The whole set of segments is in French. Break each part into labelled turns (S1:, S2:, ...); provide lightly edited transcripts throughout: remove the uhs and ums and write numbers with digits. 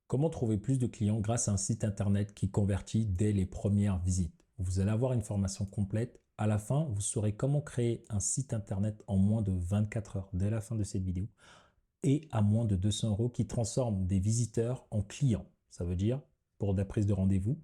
S1: Comment trouver plus de clients grâce à un site internet qui convertit dès les premières visites? Vous allez avoir une formation complète. À la fin, vous saurez comment créer un site internet en moins de 24 heures dès la fin de cette vidéo et à moins de 200 euros qui transforme des visiteurs en clients. Ça veut dire pour des prises de rendez-vous,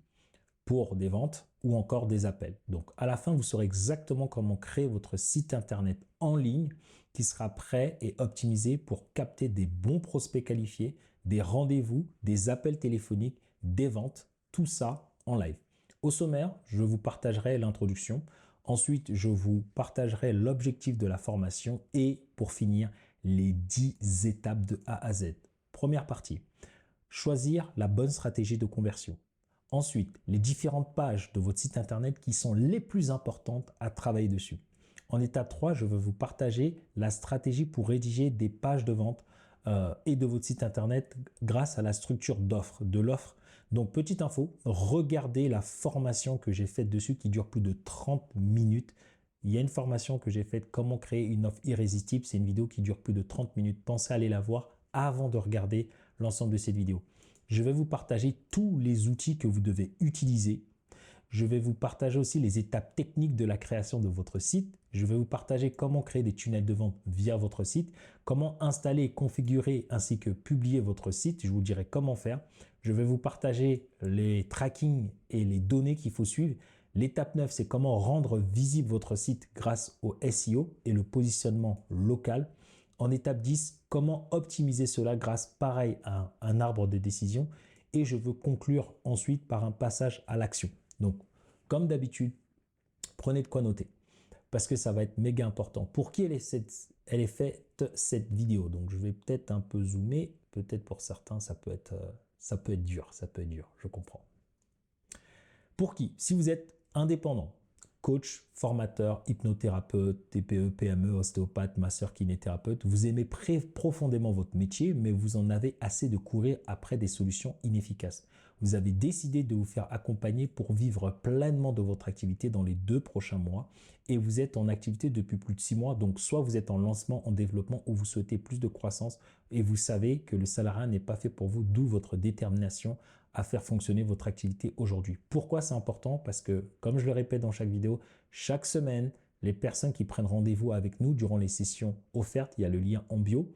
S1: pour des ventes ou encore des appels. Donc à la fin, vous saurez exactement comment créer votre site internet en ligne qui sera prêt et optimisé pour capter des bons prospects qualifiés, des rendez-vous, des appels téléphoniques, des ventes, tout ça en live. Au sommaire, je vous partagerai l'introduction. Ensuite, je vous partagerai l'objectif de la formation et pour finir, les 10 étapes de A à Z. Première partie, choisir la bonne stratégie de conversion. Ensuite, les différentes pages de votre site internet qui sont les plus importantes à travailler dessus. En étape 3, je vais vous partager la stratégie pour rédiger des pages de vente et de votre site internet grâce à la structure d'offre, de l'offre. Donc, petite info, regardez la formation que j'ai faite dessus qui dure plus de 30 minutes. Il y a une formation que j'ai faite, comment créer une offre irrésistible. C'est une vidéo qui dure plus de 30 minutes. Pensez à aller la voir avant de regarder l'ensemble de cette vidéo. Je vais vous partager tous les outils que vous devez utiliser. Je vais vous partager aussi les étapes techniques de la création de votre site. Je vais vous partager comment créer des tunnels de vente via votre site, comment installer, configurer ainsi que publier votre site. Je vous dirai comment faire. Je vais vous partager les tracking et les données qu'il faut suivre. L'étape 9, c'est comment rendre visible votre site grâce au SEO et le positionnement local. En étape 10, comment optimiser cela grâce, pareil, à un arbre de décision. Et je veux conclure ensuite par un passage à l'action. Donc, comme d'habitude, prenez de quoi noter parce que ça va être méga important. Pour qui elle est faite cette vidéo? Donc, je vais peut-être un peu zoomer. Peut-être pour certains, ça peut être dur. Ça peut être dur, je comprends. Pour qui? Si vous êtes indépendant, coach, formateur, hypnothérapeute, TPE, PME, ostéopathe, masseur, kinésithérapeute, vous aimez profondément votre métier, mais vous en avez assez de courir après des solutions inefficaces. Vous avez décidé de vous faire accompagner pour vivre pleinement de votre activité dans les 2 prochains mois et vous êtes en activité depuis plus de 6 mois. Donc, soit vous êtes en lancement, en développement ou vous souhaitez plus de croissance et vous savez que le salariat n'est pas fait pour vous, d'où votre détermination à faire fonctionner votre activité aujourd'hui. Pourquoi c'est important? Parce que, comme je le répète dans chaque vidéo, chaque semaine, les personnes qui prennent rendez-vous avec nous durant les sessions offertes, il y a le lien en bio.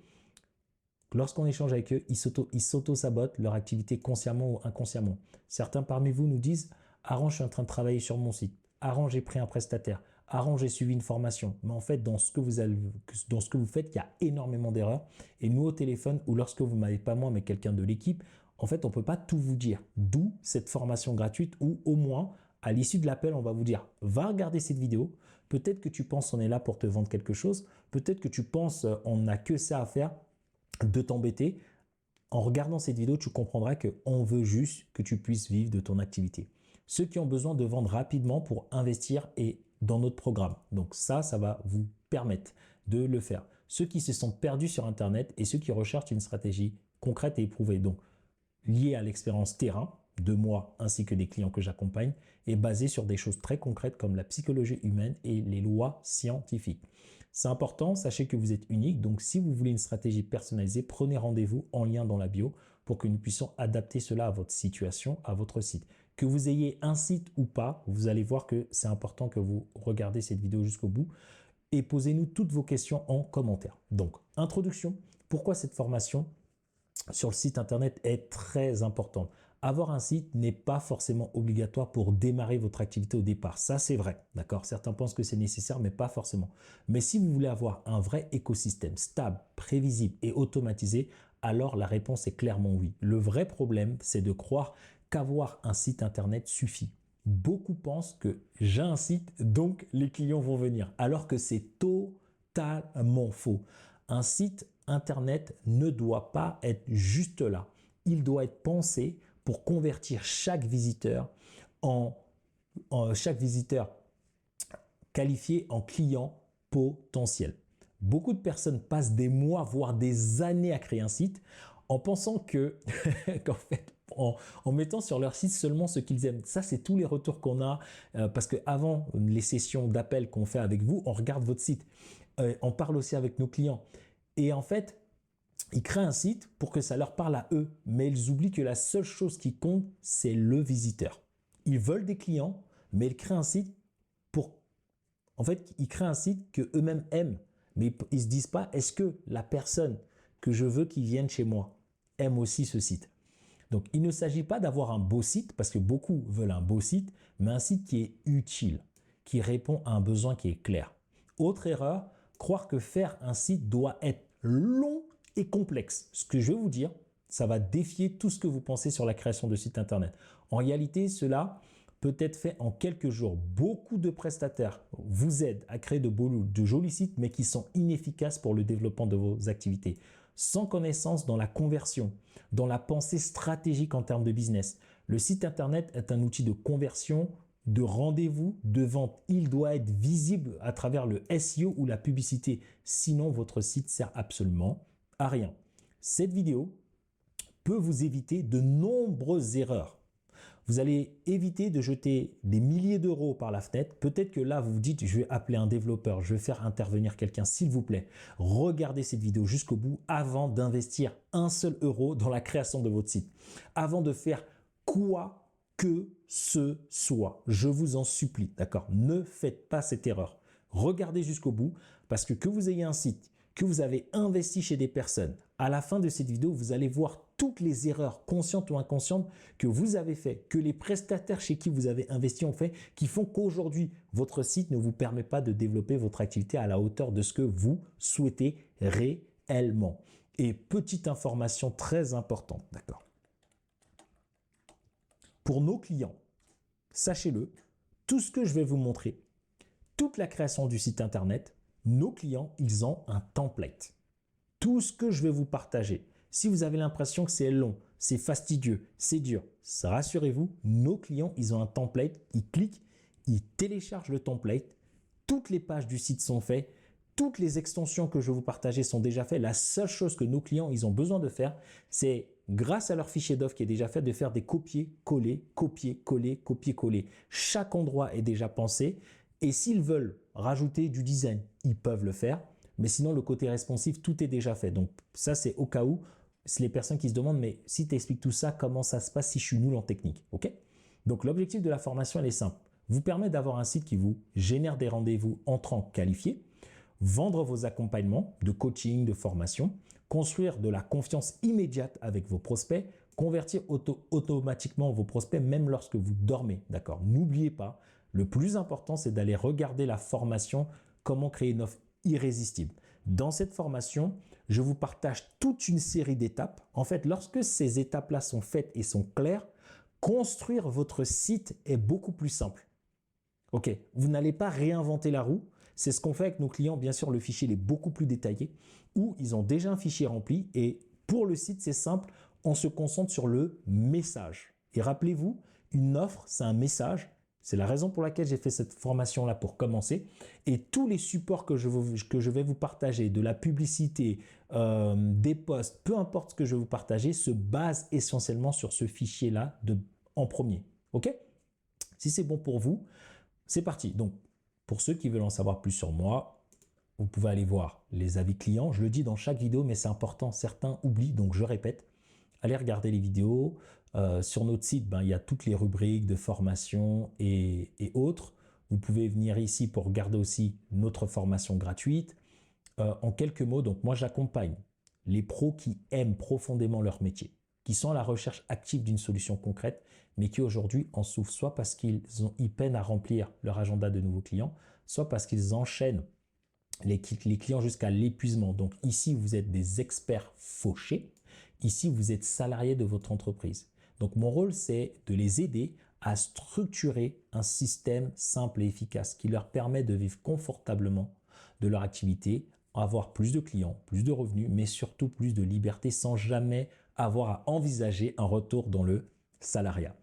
S1: Lorsqu'on échange avec eux, ils s'auto-sabotent leur activité consciemment ou inconsciemment. Certains parmi vous nous disent « Aaron, je suis en train de travailler sur mon site. Aaron, j'ai pris un prestataire. Aaron, j'ai suivi une formation. » Mais en fait, dans ce que vous faites, il y a énormément d'erreurs. Et nous, au téléphone, ou lorsque vous ne m'avez pas moi, mais quelqu'un de l'équipe, en fait, on ne peut pas tout vous dire. D'où cette formation gratuite où au moins, à l'issue de l'appel, on va vous dire « Va regarder cette vidéo. Peut-être que tu penses on est là pour te vendre quelque chose. Peut-être que tu penses on n'a que ça à faire de t'embêter. En regardant cette vidéo, tu comprendras qu'on veut juste que tu puisses vivre de ton activité. Ceux qui ont besoin de vendre rapidement pour investir et dans notre programme. Donc ça va vous permettre de le faire. Ceux qui se sont perdus sur Internet et ceux qui recherchent une stratégie concrète et éprouvée. Donc liée à l'expérience terrain de moi ainsi que des clients que j'accompagne et basée sur des choses très concrètes comme la psychologie humaine et les lois scientifiques. C'est important, sachez que vous êtes unique, donc si vous voulez une stratégie personnalisée, prenez rendez-vous en lien dans la bio pour que nous puissions adapter cela à votre situation, à votre site. Que vous ayez un site ou pas, vous allez voir que c'est important que vous regardez cette vidéo jusqu'au bout et posez-nous toutes vos questions en commentaire. Donc, introduction, pourquoi cette formation sur le site internet est très important. Avoir un site n'est pas forcément obligatoire pour démarrer votre activité au départ. Ça, c'est vrai. D'accord? Certains pensent que c'est nécessaire, mais pas forcément. Mais si vous voulez avoir un vrai écosystème stable, prévisible et automatisé, alors la réponse est clairement oui. Le vrai problème, c'est de croire qu'avoir un site internet suffit. Beaucoup pensent que j'ai un site, donc les clients vont venir, alors que c'est totalement faux. Un site internet ne doit pas être juste là. Il doit être pensé pour convertir chaque visiteur qualifié en client potentiel. Beaucoup de personnes passent des mois, voire des années à créer un site en pensant qu'en fait, en mettant sur leur site seulement ce qu'ils aiment. Ça, c'est tous les retours qu'on a parce qu'avant les sessions d'appel qu'on fait avec vous, on regarde votre site. On parle aussi avec nos clients. Et en fait, Ils créent un site pour que ça leur parle à eux, mais ils oublient que la seule chose qui compte, c'est le visiteur. Ils veulent des clients, mais ils créent un site pour... En fait, ils créent un site qu'eux-mêmes aiment, mais ils ne se disent pas, est-ce que la personne que je veux qui vienne chez moi aime aussi ce site? Donc, il ne s'agit pas d'avoir un beau site, parce que beaucoup veulent un beau site, mais un site qui est utile, qui répond à un besoin qui est clair. Autre erreur, croire que faire un site doit être long et complexe. Ce que je vais vous dire, ça va défier tout ce que vous pensez sur la création de sites internet. En réalité, cela peut être fait en quelques jours. Beaucoup de prestataires vous aident à créer de jolis sites, mais qui sont inefficaces pour le développement de vos activités. Sans connaissance dans la conversion, dans la pensée stratégique en termes de business. Le site internet est un outil de conversion, de rendez-vous, de vente. Il doit être visible à travers le SEO ou la publicité. Sinon, votre site sert absolument à rien. Cette vidéo peut vous éviter de nombreuses erreurs. Vous allez éviter de jeter des milliers d'euros par la fenêtre. Peut-être que là, vous vous dites, je vais appeler un développeur, je vais faire intervenir quelqu'un. S'il vous plaît, regardez cette vidéo jusqu'au bout avant d'investir un seul euro dans la création de votre site. Avant de faire quoi que ce soit. Je vous en supplie, d'accord? Ne faites pas cette erreur. Regardez jusqu'au bout parce que vous ayez un site, que vous avez investi chez des personnes, à la fin de cette vidéo, vous allez voir toutes les erreurs conscientes ou inconscientes que vous avez fait, que les prestataires chez qui vous avez investi ont fait, qui font qu'aujourd'hui, votre site ne vous permet pas de développer votre activité à la hauteur de ce que vous souhaitez réellement. Et petite information très importante, d'accord? Pour nos clients, sachez-le, tout ce que je vais vous montrer, toute la création du site internet, nos clients, ils ont un template. Tout ce que je vais vous partager, si vous avez l'impression que c'est long, c'est fastidieux, c'est dur, rassurez-vous, nos clients, ils ont un template, ils cliquent, ils téléchargent le template, toutes les pages du site sont faites, toutes les extensions que je vais vous partager sont déjà faites. La seule chose que nos clients, ils ont besoin de faire, c'est grâce à leur fichier d'offre qui est déjà fait, de faire des copier-coller, copier-coller, copier-coller. Chaque endroit est déjà pensé et s'ils veulent rajouter du design, ils peuvent le faire. Mais sinon, le côté responsive, tout est déjà fait. Donc ça, c'est au cas où, c'est les personnes qui se demandent, mais si tu expliques tout ça, comment ça se passe si je suis nul en technique? Ok? Donc l'objectif de la formation, elle est simple. Vous permet d'avoir un site qui vous génère des rendez-vous entrants qualifiés, vendre vos accompagnements de coaching, de formation, construire de la confiance immédiate avec vos prospects, convertir automatiquement vos prospects même lorsque vous dormez. D'accord? N'oubliez pas, le plus important, c'est d'aller regarder la formation « Comment créer une offre irrésistible ». Dans cette formation, je vous partage toute une série d'étapes. En fait, lorsque ces étapes-là sont faites et sont claires, construire votre site est beaucoup plus simple. Ok, vous n'allez pas réinventer la roue. C'est ce qu'on fait avec nos clients. Bien sûr, le fichier est beaucoup plus détaillé où ils ont déjà un fichier rempli. Et pour le site, c'est simple. On se concentre sur le message. Et rappelez-vous, une offre, c'est un message. C'est la raison pour laquelle j'ai fait cette formation-là pour commencer. Et tous les supports que je vais vous partager, de la publicité, des posts, peu importe ce que je vais vous partager, se basent essentiellement sur ce fichier-là en premier. Ok? Si c'est bon pour vous, c'est parti. Donc, pour ceux qui veulent en savoir plus sur moi, vous pouvez aller voir les avis clients. Je le dis dans chaque vidéo, mais c'est important. Certains oublient, donc je répète. Allez regarder les vidéos. Sur notre site, il y a toutes les rubriques de formation et autres. Vous pouvez venir ici pour regarder aussi notre formation gratuite. En quelques mots, donc moi j'accompagne les pros qui aiment profondément leur métier, qui sont à la recherche active d'une solution concrète, mais qui aujourd'hui en souffrent soit parce qu'ils peinent à remplir leur agenda de nouveaux clients, soit parce qu'ils enchaînent les clients jusqu'à l'épuisement. Donc ici, vous êtes des experts fauchés. Ici, vous êtes salariés de votre entreprise. Donc mon rôle, c'est de les aider à structurer un système simple et efficace qui leur permet de vivre confortablement de leur activité, avoir plus de clients, plus de revenus, mais surtout plus de liberté sans jamais avoir à envisager un retour dans le salariat.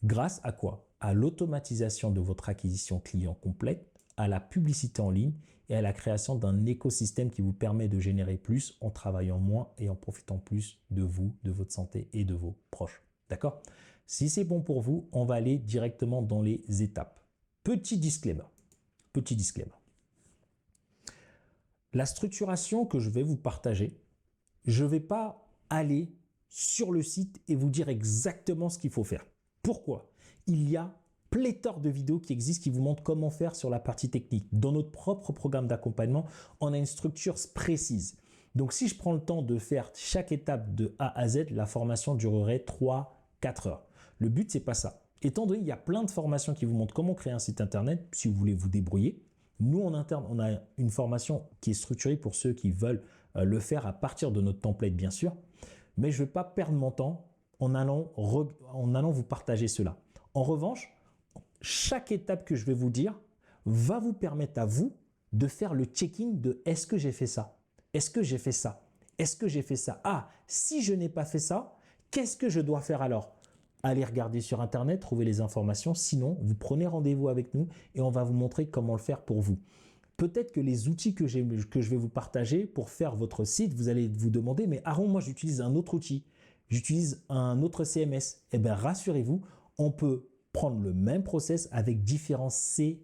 S1: Grâce à quoi? À l'automatisation de votre acquisition client complète, à la publicité en ligne et à la création d'un écosystème qui vous permet de générer plus en travaillant moins et en profitant plus de vous, de votre santé et de vos proches. D'accord? Si c'est bon pour vous, on va aller directement dans les étapes. Petit disclaimer. Petit disclaimer. La structuration que je vais vous partager, je ne vais pas aller sur le site et vous dire exactement ce qu'il faut faire. Pourquoi? Il y a pléthore de vidéos qui existent qui vous montrent comment faire sur la partie technique. Dans notre propre programme d'accompagnement, on a une structure précise. Donc, si je prends le temps de faire chaque étape de A à Z, la formation durerait 3-4 heures. Le but, c'est pas ça. Étant donné qu'il y a plein de formations qui vous montrent comment créer un site internet, si vous voulez vous débrouiller, nous, en interne, on a une formation qui est structurée pour ceux qui veulent le faire à partir de notre template, bien sûr. Mais je ne vais pas perdre mon temps en allant vous partager cela. En revanche, chaque étape que je vais vous dire va vous permettre à vous de faire le checking de est-ce que j'ai fait ça? Est-ce que j'ai fait ça? Est-ce que j'ai fait ça? Ah, si je n'ai pas fait ça, qu'est-ce que je dois faire alors? Allez regarder sur Internet, trouver les informations. Sinon, vous prenez rendez-vous avec nous et on va vous montrer comment le faire pour vous. Peut-être que les outils que je vais vous partager pour faire votre site, vous allez vous demander, mais Aaron, moi j'utilise un autre outil, j'utilise un autre CMS. Eh bien, rassurez-vous, on peut prendre le même process avec différents CMS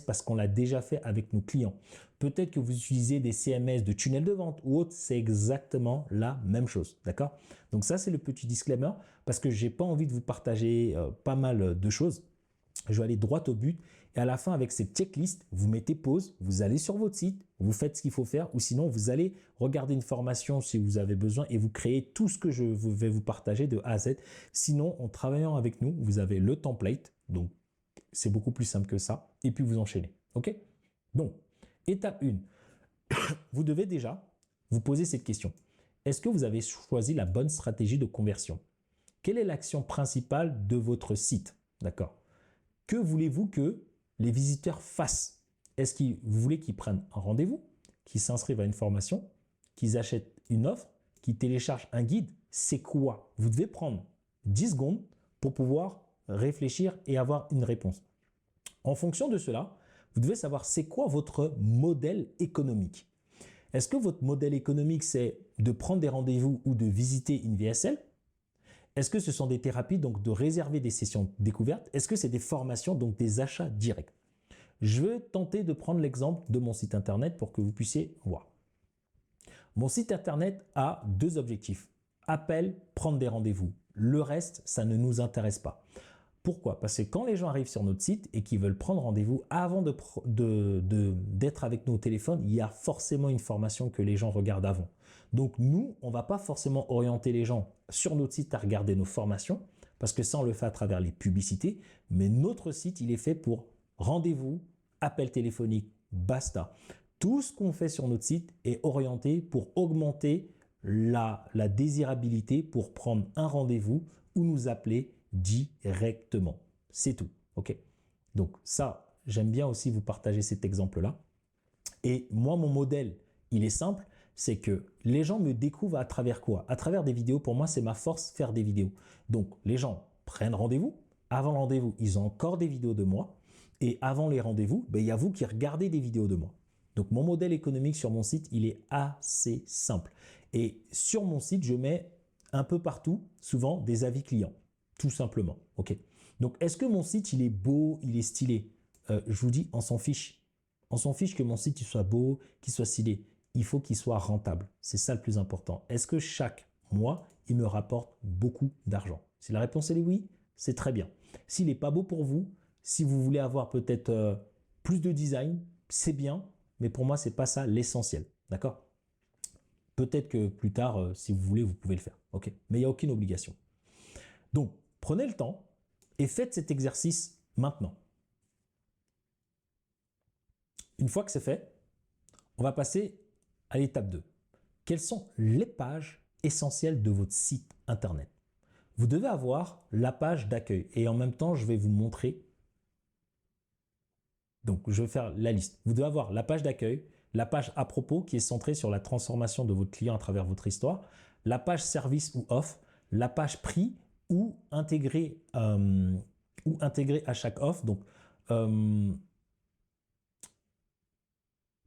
S1: parce qu'on l'a déjà fait avec nos clients. Peut-être que vous utilisez des CMS de tunnel de vente ou autre, c'est exactement la même chose, d'accord? Donc ça, c'est le petit disclaimer parce que j'ai pas envie de vous partager pas mal de choses. Je vais aller droit au but et à la fin, avec cette checklist, vous mettez pause, vous allez sur votre site, vous faites ce qu'il faut faire ou sinon, vous allez regarder une formation si vous avez besoin et vous créez tout ce que je vais vous partager de A à Z. Sinon, en travaillant avec nous, vous avez le template, donc c'est beaucoup plus simple que ça et puis vous enchaînez. OK? Donc, étape 1, vous devez déjà vous poser cette question. Est-ce que vous avez choisi la bonne stratégie de conversion? Quelle est l'action principale de votre site? D'accord? Que voulez-vous que les visiteurs fassent? Est-ce que vous voulez qu'ils prennent un rendez-vous, qu'ils s'inscrivent à une formation, qu'ils achètent une offre, qu'ils téléchargent un guide? C'est quoi? Vous devez prendre 10 secondes pour pouvoir réfléchir et avoir une réponse. En fonction de cela, vous devez savoir c'est quoi votre modèle économique. Est-ce que votre modèle économique, c'est de prendre des rendez-vous ou de visiter une VSL? Est-ce que ce sont des thérapies, donc de réserver des sessions découvertes? Est-ce que c'est des formations, donc des achats directs? Je vais tenter de prendre l'exemple de mon site internet pour que vous puissiez voir. Mon site internet a deux objectifs. Appel, prendre des rendez-vous. Le reste, ça ne nous intéresse pas. Pourquoi? Parce que quand les gens arrivent sur notre site et qu'ils veulent prendre rendez-vous, avant d'être avec nous au téléphone, il y a forcément une formation que les gens regardent avant. Donc nous, on ne va pas forcément orienter les gens sur notre site à regarder nos formations, parce que ça, on le fait à travers les publicités, mais notre site, il est fait pour rendez-vous, appel téléphonique, basta. Tout ce qu'on fait sur notre site est orienté pour augmenter la désirabilité pour prendre un rendez-vous ou nous appeler directement. C'est tout. OK? Donc ça, j'aime bien aussi vous partager cet exemple-là. Et moi, mon modèle, il est simple, c'est que les gens me découvrent à travers quoi? À travers des vidéos. Pour moi, c'est ma force, faire des vidéos. Donc, les gens prennent rendez-vous. Avant le rendez-vous, ils ont encore des vidéos de moi. Et avant les rendez-vous, il y a vous qui regardez des vidéos de moi. Donc, mon modèle économique sur mon site, il est assez simple. Et sur mon site, je mets un peu partout, souvent, des avis clients. Tout simplement. OK? Donc, est-ce que mon site, il est beau, il est stylé? Je vous dis, on s'en fiche. On s'en fiche que mon site il soit beau, qu'il soit stylé. Il faut qu'il soit rentable. C'est ça le plus important. Est-ce que chaque mois, il me rapporte beaucoup d'argent? Si la réponse est oui, c'est très bien. S'il n'est pas beau pour vous, si vous voulez avoir peut-être plus de design, c'est bien, mais pour moi, ce n'est pas ça l'essentiel. D'accord? Peut-être que plus tard, si vous voulez, vous pouvez le faire. OK? Mais il n'y a aucune obligation. Donc, prenez le temps et faites cet exercice maintenant. Une fois que c'est fait, on va passer à l'étape 2. Quelles sont les pages essentielles de votre site internet? Vous devez avoir la page d'accueil et en même temps, je vais vous montrer. Donc, je vais faire la liste. Vous devez avoir la page d'accueil, la page à propos qui est centrée sur la transformation de votre client à travers votre histoire, la page service ou offre, la page prix ou intégrée à chaque offre. Donc,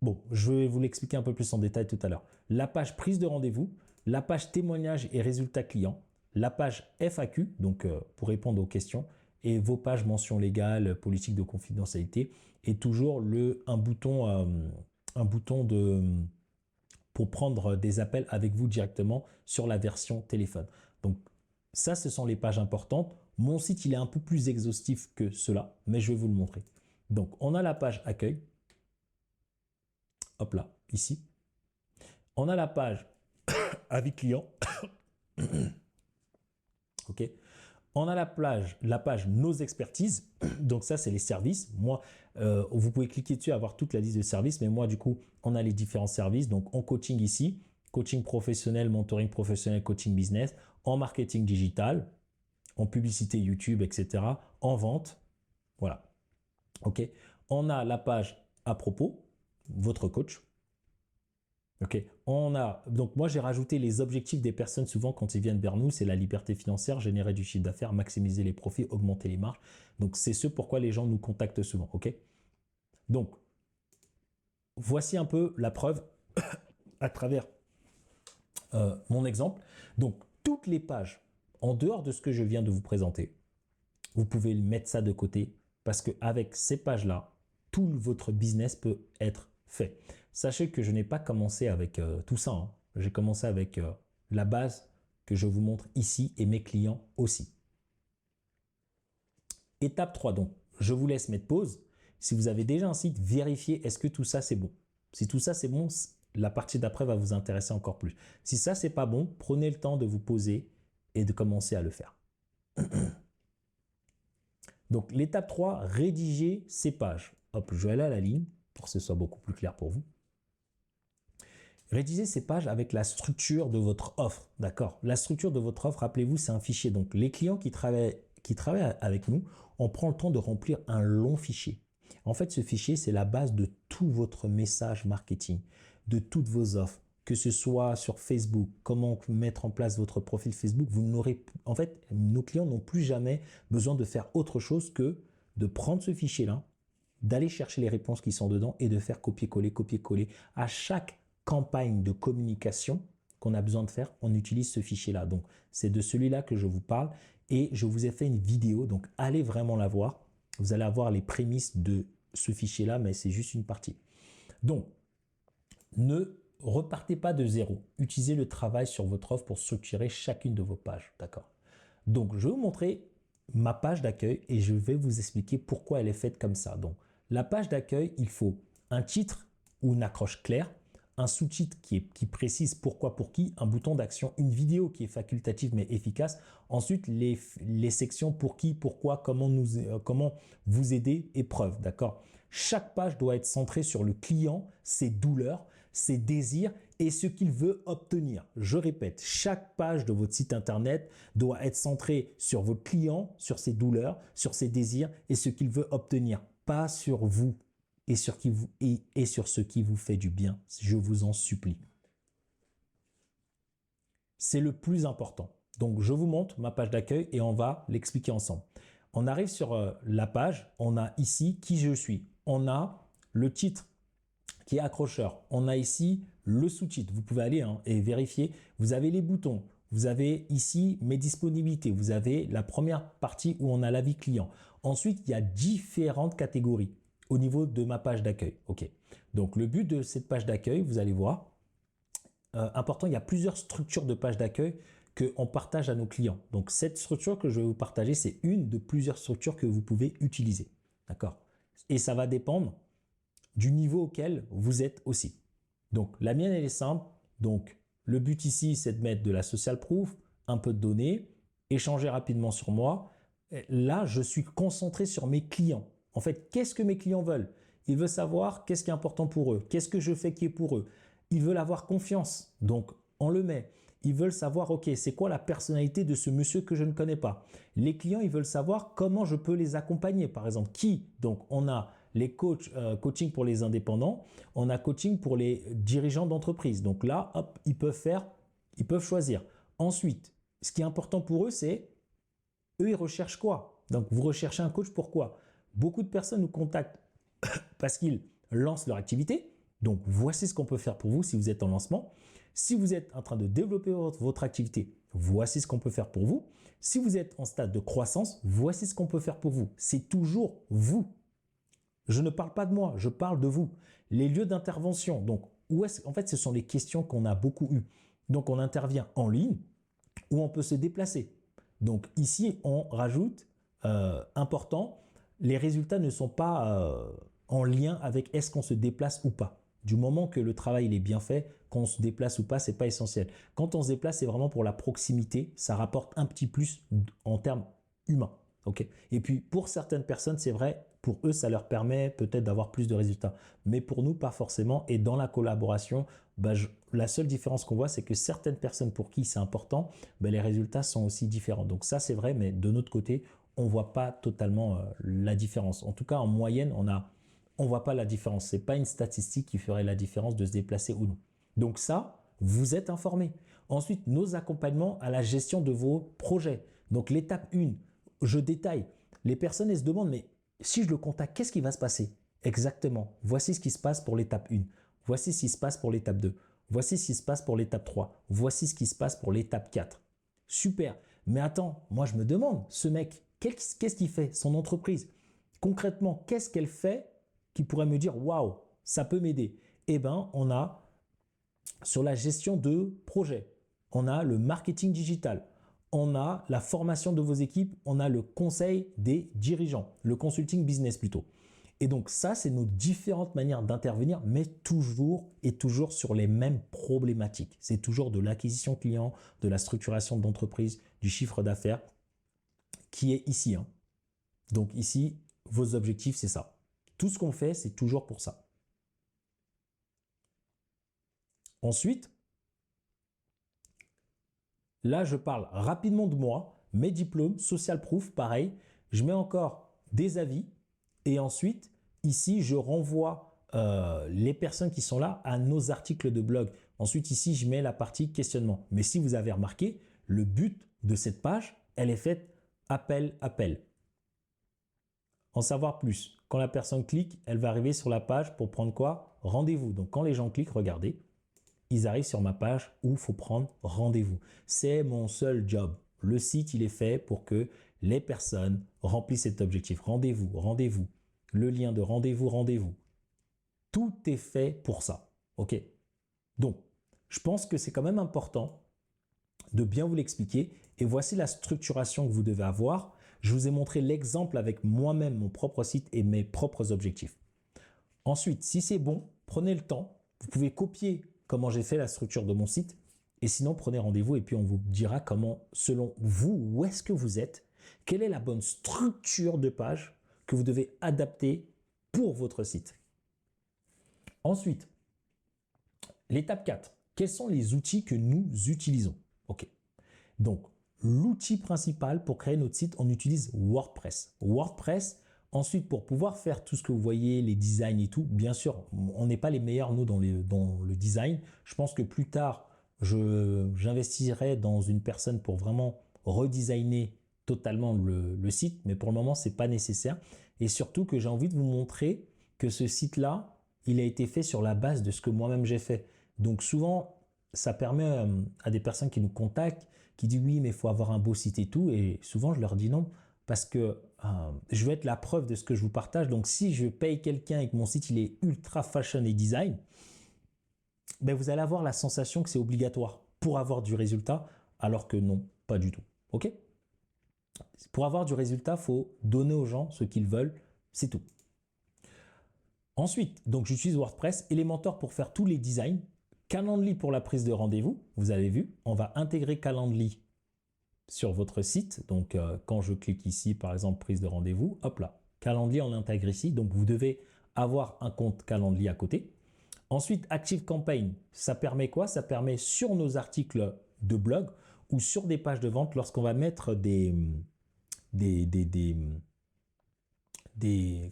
S1: bon, je vais vous l'expliquer un peu plus en détail tout à l'heure. La page prise de rendez-vous, la page témoignages et résultats clients, la page FAQ, donc pour répondre aux questions, et vos pages mentions légales, politique de confidentialité, et toujours un bouton pour prendre des appels avec vous directement sur la version téléphone. Donc ça, ce sont les pages importantes. Mon site, il est un peu plus exhaustif que cela, mais je vais vous le montrer. Donc, on a la page accueil. Hop là, ici. On a la page avis client. OK. On a la page nos expertises. Donc ça, c'est les services. Moi, vous pouvez cliquer dessus, avoir toute la liste de services. Mais moi, du coup, on a les différents services. Donc, en coaching ici, coaching professionnel, mentoring professionnel, coaching business, en marketing digital, en publicité YouTube, etc., en vente. Voilà. OK. On a la page à propos, votre coach. OK. Donc moi, j'ai rajouté les objectifs des personnes souvent quand ils viennent vers nous. C'est la liberté financière, générer du chiffre d'affaires, maximiser les profits, augmenter les marges. Donc, c'est ce pourquoi les gens nous contactent souvent. OK. Donc, voici un peu la preuve à travers mon exemple. Donc, toutes les pages, en dehors de ce que je viens de vous présenter, vous pouvez mettre ça de côté parce qu'avec ces pages-là, tout votre business peut être fait. Sachez que je n'ai pas commencé avec tout ça. Hein. J'ai commencé avec la base que je vous montre ici et mes clients aussi. Étape 3, donc, je vous laisse mettre pause. Si vous avez déjà un site, vérifiez est-ce que tout ça c'est bon. Si tout ça c'est bon, la partie d'après va vous intéresser encore plus. Si ça c'est pas bon, prenez le temps de vous poser et de commencer à le faire. Donc, l'étape 3, rédiger ces pages. Hop, je vais aller à la ligne pour que ce soit beaucoup plus clair pour vous. Rédiger ces pages avec la structure de votre offre. D'accord? La structure de votre offre, rappelez-vous, c'est un fichier. Donc, les clients qui travaillent avec nous, on prend le temps de remplir un long fichier. En fait, ce fichier, c'est la base de tout votre message marketing, de toutes vos offres. Que ce soit sur Facebook, comment mettre en place votre profil Facebook, en fait, nos clients n'ont plus jamais besoin de faire autre chose que de prendre ce fichier-là, d'aller chercher les réponses qui sont dedans et de faire copier-coller, copier-coller. À chaque campagne de communication qu'on a besoin de faire, on utilise ce fichier-là. Donc, c'est de celui-là que je vous parle et je vous ai fait une vidéo. Donc, allez vraiment la voir. Vous allez avoir les prémices de ce fichier-là, mais c'est juste une partie. Donc, ne repartez pas de zéro. Utilisez le travail sur votre offre pour structurer chacune de vos pages. D'accord? Donc, je vais vous montrer ma page d'accueil et je vais vous expliquer pourquoi elle est faite comme ça. Donc, la page d'accueil, il faut un titre ou une accroche claire, un sous-titre qui précise pourquoi, pour qui, un bouton d'action, une vidéo qui est facultative mais efficace. Ensuite, les sections pour qui, pourquoi, comment vous aider et preuves. D'accord? Chaque page doit être centrée sur le client, ses douleurs, ses désirs et ce qu'il veut obtenir. Je répète, chaque page de votre site internet doit être centrée sur votre client, sur ses douleurs, sur ses désirs et ce qu'il veut obtenir, pas sur vous et sur ce qui vous fait du bien. Je vous en supplie. C'est le plus important. Donc, je vous montre ma page d'accueil et on va l'expliquer ensemble. On arrive sur la page, on a ici qui je suis. On a le titre qui est accrocheur. On a ici le sous-titre. Vous pouvez aller et vérifier. Vous avez les boutons. Vous avez ici mes disponibilités. Vous avez la première partie où on a l'avis client. Ensuite, il y a différentes catégories au niveau de ma page d'accueil. OK. Donc, le but de cette page d'accueil, vous allez voir, important, il y a plusieurs structures de page d'accueil qu'on partage à nos clients. Donc, cette structure que je vais vous partager, c'est une de plusieurs structures que vous pouvez utiliser. D'accord? Et ça va dépendre du niveau auquel vous êtes aussi. Donc, la mienne, elle est simple. Donc, le but ici, c'est de mettre de la social proof, un peu de données, échanger rapidement sur moi. Là, je suis concentré sur mes clients. En fait, qu'est-ce que mes clients veulent? Ils veulent savoir qu'est-ce qui est important pour eux. Qu'est-ce que je fais qui est pour eux? Ils veulent avoir confiance. Donc, on le met. Ils veulent savoir, OK, c'est quoi la personnalité de ce monsieur que je ne connais pas? Les clients, ils veulent savoir comment je peux les accompagner. Par exemple, qui? Donc, on a les coaching pour les indépendants, on a coaching pour les dirigeants d'entreprise. Donc là, hop, ils peuvent choisir. Ensuite, ce qui est important pour eux, c'est eux, ils recherchent quoi? Donc, vous recherchez un coach, pourquoi? Beaucoup de personnes nous contactent parce qu'ils lancent leur activité. Donc, voici ce qu'on peut faire pour vous si vous êtes en lancement. Si vous êtes en train de développer votre activité, voici ce qu'on peut faire pour vous. Si vous êtes en stade de croissance, voici ce qu'on peut faire pour vous. C'est toujours vous. Je ne parle pas de moi, je parle de vous. Les lieux d'intervention, donc En fait, ce sont les questions qu'on a beaucoup eues. Donc, on intervient en ligne ou on peut se déplacer. Donc, ici, on rajoute, important, les résultats ne sont pas en lien avec est-ce qu'on se déplace ou pas. Du moment que le travail il est bien fait, qu'on se déplace ou pas, c'est pas essentiel. Quand on se déplace, c'est vraiment pour la proximité. Ça rapporte un petit plus en termes humains. Okay. Et puis, pour certaines personnes, c'est vrai, pour eux, ça leur permet peut-être d'avoir plus de résultats. Mais pour nous, pas forcément. Et dans la collaboration, la seule différence qu'on voit, c'est que certaines personnes pour qui c'est important, les résultats sont aussi différents. Donc ça, c'est vrai, mais de notre côté, on ne voit pas totalement la différence. En tout cas, en moyenne, on ne voit pas la différence. Ce n'est pas une statistique qui ferait la différence de se déplacer ou non. Donc ça, vous êtes informé. Ensuite, nos accompagnements à la gestion de vos projets. Donc l'étape 1, je détaille. Les personnes, elles se demandent, mais si je le contacte, qu'est-ce qui va se passer? Exactement. Voici ce qui se passe pour l'étape 1. Voici ce qui se passe pour l'étape 2. Voici ce qui se passe pour l'étape 3. Voici ce qui se passe pour l'étape 4. Super. Mais attends, moi je me demande, ce mec, qu'est-ce qu'il fait? Son entreprise, concrètement, qu'est-ce qu'elle fait qui pourrait me dire, waouh, ça peut m'aider? Eh bien, on a sur la gestion de projet, on a le marketing digital, on a la formation de vos équipes, on a le conseil des dirigeants, le consulting business plutôt. Et donc ça, c'est nos différentes manières d'intervenir, mais toujours et toujours sur les mêmes problématiques. C'est toujours de l'acquisition client, de la structuration d'entreprise, du chiffre d'affaires qui est ici. Donc ici, vos objectifs, c'est ça. Tout ce qu'on fait, c'est toujours pour ça. Ensuite, là, je parle rapidement de moi, mes diplômes, social proof, pareil. Je mets encore des avis et ensuite, ici, je renvoie les personnes qui sont là à nos articles de blog. Ensuite, ici, je mets la partie questionnement. Mais si vous avez remarqué, le but de cette page, elle est faite appel. En savoir plus. Quand la personne clique, elle va arriver sur la page pour prendre quoi? Rendez-vous. Donc, quand les gens cliquent, regardez, ils arrivent sur ma page où il faut prendre rendez-vous. C'est mon seul job. Le site, il est fait pour que les personnes remplissent cet objectif. Rendez-vous. Le lien de rendez-vous. Tout est fait pour ça. OK? Donc, je pense que c'est quand même important de bien vous l'expliquer. Et voici la structuration que vous devez avoir. Je vous ai montré l'exemple avec moi-même, mon propre site et mes propres objectifs. Ensuite, si c'est bon, prenez le temps. Vous pouvez copier comment j'ai fait la structure de mon site. Et sinon, prenez rendez-vous et puis on vous dira comment, selon vous, où est-ce que vous êtes, quelle est la bonne structure de page que vous devez adapter pour votre site. Ensuite, l'étape 4. Quels sont les outils que nous utilisons? OK. Donc, l'outil principal pour créer notre site, on utilise WordPress. Ensuite, pour pouvoir faire tout ce que vous voyez, les designs et tout, bien sûr, on n'est pas les meilleurs, nous, dans le design. Je pense que plus tard, j'investirai dans une personne pour vraiment redesigner totalement le site, mais pour le moment, ce n'est pas nécessaire. Et surtout que j'ai envie de vous montrer que ce site-là, il a été fait sur la base de ce que moi-même j'ai fait. Donc souvent, ça permet à des personnes qui nous contactent, qui disent oui, mais il faut avoir un beau site et tout. Et souvent, je leur dis non, parce que je veux être la preuve de ce que je vous partage. Donc, si je paye quelqu'un et que mon site il est ultra fashion et design, vous allez avoir la sensation que c'est obligatoire pour avoir du résultat, alors que non, pas du tout. OK? Pour avoir du résultat, il faut donner aux gens ce qu'ils veulent, c'est tout. Ensuite, donc j'utilise WordPress, Elementor pour faire tous les designs, Calendly pour la prise de rendez-vous. Vous avez vu, on va intégrer Calendly sur votre site. Donc, quand je clique ici, par exemple, prise de rendez-vous, hop là, Calendly, on l'intègre ici. Donc, vous devez avoir un compte Calendly à côté. Ensuite, ActiveCampaign, ça permet quoi? Ça permet sur nos articles de blog ou sur des pages de vente, lorsqu'on va mettre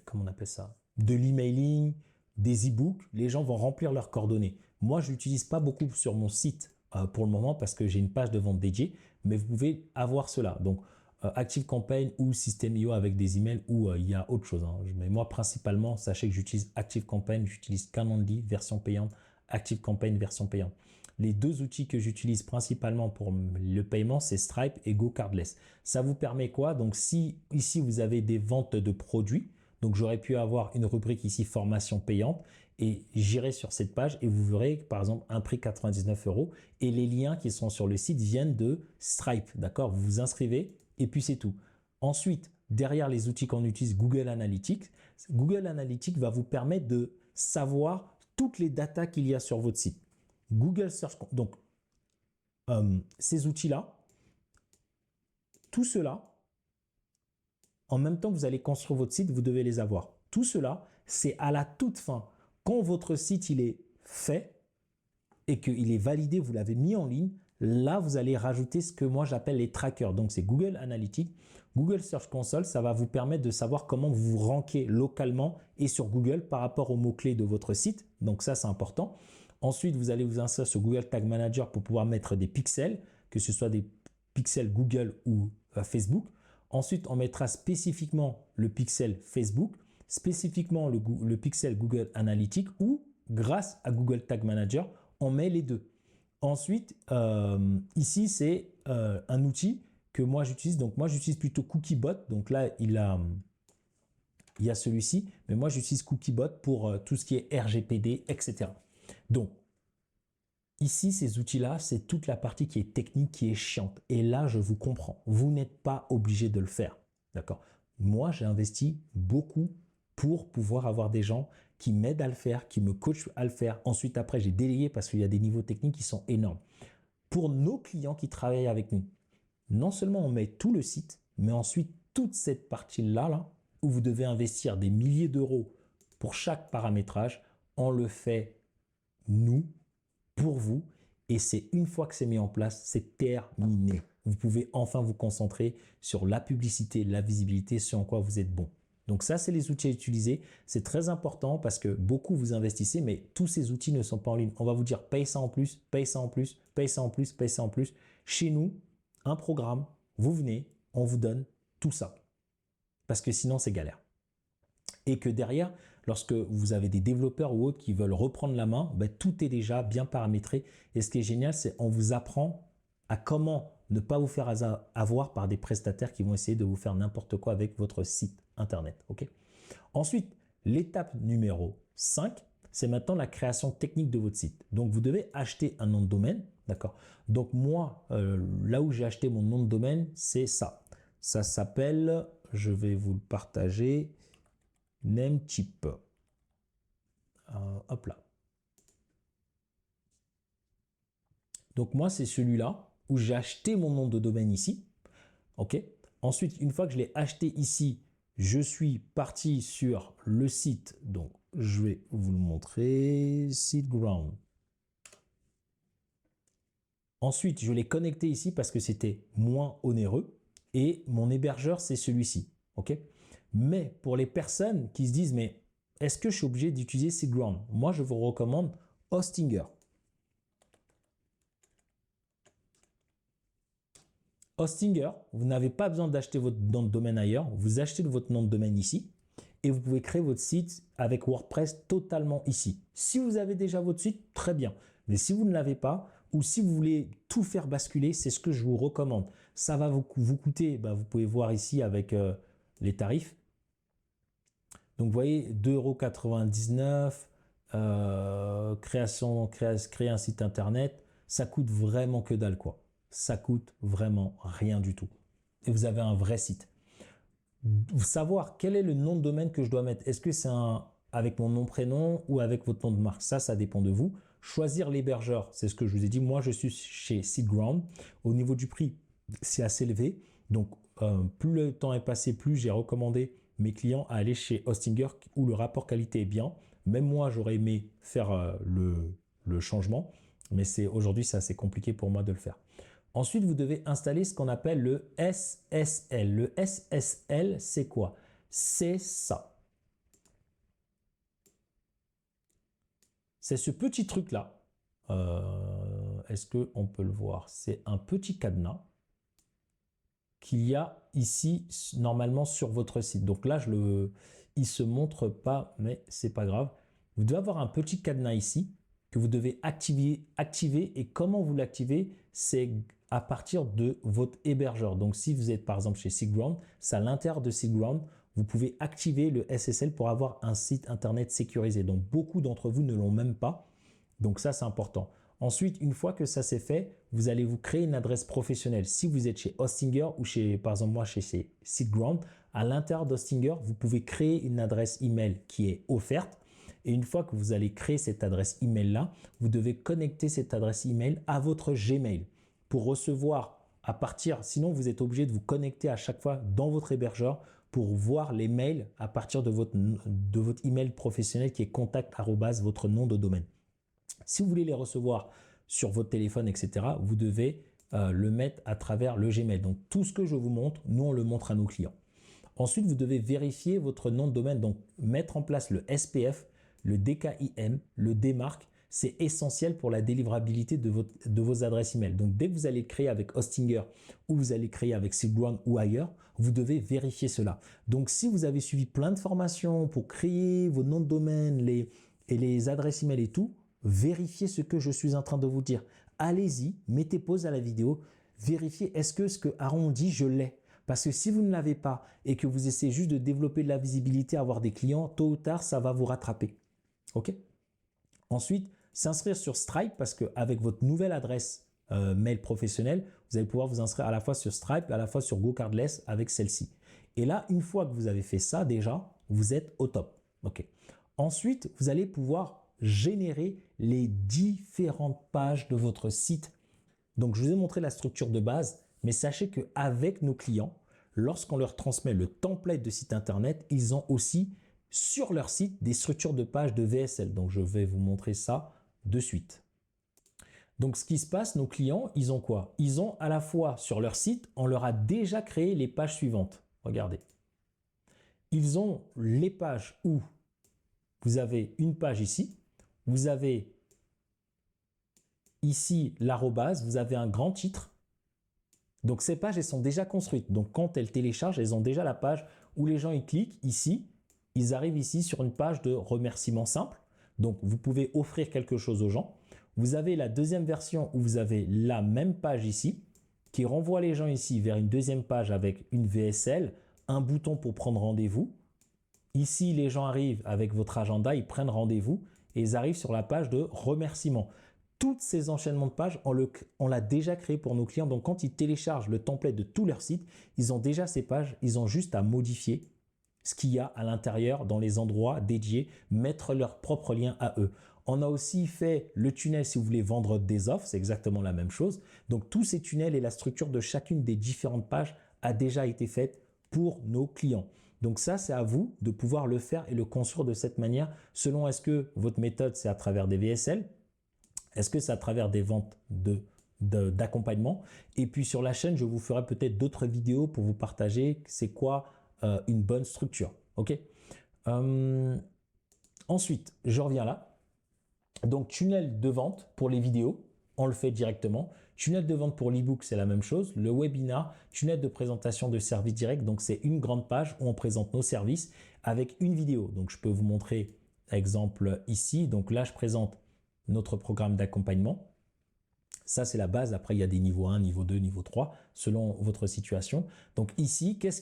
S1: comment on appelle ça? De l'emailing, des e-books, les gens vont remplir leurs coordonnées. Moi, je l'utilise pas beaucoup sur mon site pour le moment parce que j'ai une page de vente dédiée, mais vous pouvez avoir cela. Donc, ActiveCampaign ou System.io avec des emails ou il y a autre chose. Mais moi, principalement, sachez que j'utilise ActiveCampaign, j'utilise Calendly version payante, ActiveCampaign version payante. Les deux outils que j'utilise principalement pour le paiement, c'est Stripe et GoCardless. Ça vous permet quoi? Donc, si ici, vous avez des ventes de produits, Donc, j'aurais pu avoir une rubrique ici formation payante et j'irai sur cette page et vous verrez par exemple un prix 99 € et les liens qui sont sur le site viennent de Stripe. D'accord? Vous vous inscrivez et puis c'est tout. Ensuite, derrière les outils qu'on utilise, Google Analytics va vous permettre de savoir toutes les datas qu'il y a sur votre site. Google Search, donc ces outils-là, tout cela, en même temps que vous allez construire votre site, vous devez les avoir. Tout cela, c'est à la toute fin. Quand votre site il est fait et qu'il est validé, vous l'avez mis en ligne, là, vous allez rajouter ce que moi j'appelle les trackers. Donc, c'est Google Analytics. Google Search Console, ça va vous permettre de savoir comment vous vous rankez localement et sur Google par rapport aux mots-clés de votre site. Donc, ça, c'est important. Ensuite, vous allez vous insérer sur Google Tag Manager pour pouvoir mettre des pixels, que ce soit des pixels Google ou Facebook. Ensuite, on mettra spécifiquement le pixel Facebook, spécifiquement le pixel Google Analytics ou grâce à Google Tag Manager, on met les deux. Ensuite, ici, c'est un outil que moi j'utilise. Donc, moi, j'utilise plutôt Cookiebot. Donc là, il y a celui-ci. Mais moi, j'utilise Cookiebot pour tout ce qui est RGPD, etc. Donc, ici, ces outils-là, c'est toute la partie qui est technique, qui est chiante. Et là, je vous comprends. Vous n'êtes pas obligé de le faire. D'accord? Moi, j'ai investi beaucoup pour pouvoir avoir des gens qui m'aident à le faire, qui me coachent à le faire. Ensuite, après, j'ai délayé parce qu'il y a des niveaux techniques qui sont énormes. Pour nos clients qui travaillent avec nous, non seulement on met tout le site, mais ensuite toute cette partie-là, là, où vous devez investir des milliers d'euros pour chaque paramétrage, on le fait nous, pour vous, et c'est une fois que c'est mis en place, c'est terminé. Vous pouvez enfin vous concentrer sur la publicité, la visibilité, sur en quoi vous êtes bon. Donc ça, c'est les outils à utiliser. C'est très important parce que beaucoup vous investissez, mais tous ces outils ne sont pas en ligne. On va vous dire paye ça en plus, paye ça en plus, paye ça en plus, paye ça en plus. Chez nous, un programme, vous venez, on vous donne tout ça. Parce que sinon, c'est galère. Et que derrière, lorsque vous avez des développeurs ou autres qui veulent reprendre la main, ben, tout est déjà bien paramétré. Et ce qui est génial, c'est qu'on vous apprend à comment ne pas vous faire avoir par des prestataires qui vont essayer de vous faire n'importe quoi avec votre site internet. Okay? Ensuite, l'étape numéro 5, c'est maintenant la création technique de votre site. Donc, vous devez acheter un nom de domaine. D'accord? Donc, moi, là où j'ai acheté mon nom de domaine, c'est ça. Ça s'appelle, je vais vous le partager, Namecheap. Hop là. Donc, moi, c'est celui-là où j'ai acheté mon nom de domaine ici. OK. Ensuite, une fois que je l'ai acheté ici, je suis parti sur le site. Donc, je vais vous le montrer. SiteGround. Ensuite, je l'ai connecté ici parce que c'était moins onéreux. Et mon hébergeur, c'est celui-ci. OK. Mais pour les personnes qui se disent, mais est-ce que je suis obligé d'utiliser SiteGround? Moi, je vous recommande Hostinger. Hostinger, vous n'avez pas besoin d'acheter votre nom de domaine ailleurs. Vous achetez votre nom de domaine ici et vous pouvez créer votre site avec WordPress totalement ici. Si vous avez déjà votre site, très bien. Mais si vous ne l'avez pas ou si vous voulez tout faire basculer, c'est ce que je vous recommande. Ça va vous coûter, vous pouvez voir ici avec les tarifs. Donc, vous voyez, 2,99 €, créer un site internet, ça coûte vraiment que dalle quoi. Ça coûte vraiment rien du tout. Et vous avez un vrai site. Savoir quel est le nom de domaine que je dois mettre. Est-ce que c'est avec mon nom, prénom ou avec votre nom de marque? Ça dépend de vous. Choisir l'hébergeur, c'est ce que je vous ai dit. Moi, je suis chez SiteGround. Au niveau du prix, c'est assez élevé. Donc, plus le temps est passé, plus j'ai recommandé mes clients à aller chez Hostinger où le rapport qualité est bien. Même moi, j'aurais aimé faire le changement, mais aujourd'hui, c'est assez compliqué pour moi de le faire. Ensuite, vous devez installer ce qu'on appelle le SSL. Le SSL, c'est quoi? C'est ça. C'est ce petit truc-là. Est-ce qu'on peut le voir? C'est un petit cadenas qu'il y a ici normalement sur votre site. Donc là, il ne se montre pas, mais c'est pas grave. Vous devez avoir un petit cadenas ici que vous devez activer et comment vous l'activez, c'est à partir de votre hébergeur. Donc si vous êtes par exemple chez SiteGround, c'est à l'intérieur de SiteGround, vous pouvez activer le SSL pour avoir un site internet sécurisé. Donc, beaucoup d'entre vous ne l'ont même pas. Donc, ça, c'est important. Ensuite, une fois que ça c'est fait, vous allez vous créer une adresse professionnelle. Si vous êtes chez Hostinger ou par exemple moi chez SiteGround, à l'intérieur d'Hostinger, vous pouvez créer une adresse email qui est offerte. Et une fois que vous allez créer cette adresse email là, vous devez connecter cette adresse email à votre Gmail pour recevoir sinon vous êtes obligé de vous connecter à chaque fois dans votre hébergeur pour voir les mails à partir de votre email professionnel qui est contact@ votre nom de domaine. Si vous voulez les recevoir sur votre téléphone, etc., vous devez le mettre à travers le Gmail. Donc, tout ce que je vous montre, nous, on le montre à nos clients. Ensuite, vous devez vérifier votre nom de domaine. Donc, mettre en place le SPF, le DKIM, le DMARC. C'est essentiel pour la délivrabilité de vos adresses email. Donc, dès que vous allez créer avec Hostinger ou vous allez créer avec SiteGround ou ailleurs, vous devez vérifier cela. Donc, si vous avez suivi plein de formations pour créer vos noms de domaine et les adresses email et tout, vérifiez ce que je suis en train de vous dire. Allez-y, mettez pause à la vidéo, vérifiez est-ce que ce que Aaron dit, je l'ai. Parce que si vous ne l'avez pas et que vous essayez juste de développer de la visibilité, avoir des clients, tôt ou tard, ça va vous rattraper. OK? Ensuite, s'inscrire sur Stripe parce qu'avec votre nouvelle adresse mail professionnelle, vous allez pouvoir vous inscrire à la fois sur Stripe et à la fois sur GoCardless avec celle-ci. Et là, une fois que vous avez fait ça déjà, vous êtes au top. OK. Ensuite, vous allez pouvoir générer les différentes pages de votre site. Donc, je vous ai montré la structure de base, mais sachez qu'avec nos clients, lorsqu'on leur transmet le template de site internet, ils ont aussi sur leur site des structures de pages de VSL. Donc, je vais vous montrer ça de suite. Donc, ce qui se passe, nos clients, ils ont quoi? Ils ont à la fois sur leur site, on leur a déjà créé les pages suivantes. Regardez. Ils ont les pages où vous avez une page ici, vous avez ici l'arrobase, vous avez un grand titre. Donc, ces pages, elles sont déjà construites. Donc, quand elles téléchargent, elles ont déjà la page où les gens y cliquent ici. Ils arrivent ici sur une page de remerciement simple. Donc, vous pouvez offrir quelque chose aux gens. Vous avez la deuxième version où vous avez la même page ici qui renvoie les gens ici vers une deuxième page avec une VSL, un bouton pour prendre rendez-vous. Ici, les gens arrivent avec votre agenda, ils prennent rendez-vous et ils arrivent sur la page de remerciement. Tous ces enchaînements de pages, on l'a déjà créé pour nos clients. Donc, quand ils téléchargent le template de tout leur site, ils ont déjà ces pages. Ils ont juste à modifier ce qu'il y a à l'intérieur dans les endroits dédiés, mettre leur propre lien à eux. On a aussi fait le tunnel si vous voulez vendre des offres. C'est exactement la même chose. Donc, tous ces tunnels et la structure de chacune des différentes pages a déjà été faite pour nos clients. Donc ça, c'est à vous de pouvoir le faire et le construire de cette manière selon est-ce que votre méthode, c'est à travers des VSL, est-ce que c'est à travers des ventes d'accompagnement. Et puis sur la chaîne, je vous ferai peut-être d'autres vidéos pour vous partager c'est quoi une bonne structure. OK. Ensuite, je reviens là. Donc, tunnel de vente pour les vidéos, on le fait directement. Tunnel de vente pour l'e-book, c'est la même chose. Le webinar, tunnel de présentation de services directs. Donc, c'est une grande page où on présente nos services avec une vidéo. Donc, je peux vous montrer, exemple ici. Donc là, je présente notre programme d'accompagnement. Ça, c'est la base. Après, il y a des niveaux 1, niveau 2, niveau 3, selon votre situation. Donc ici, qu'est-ce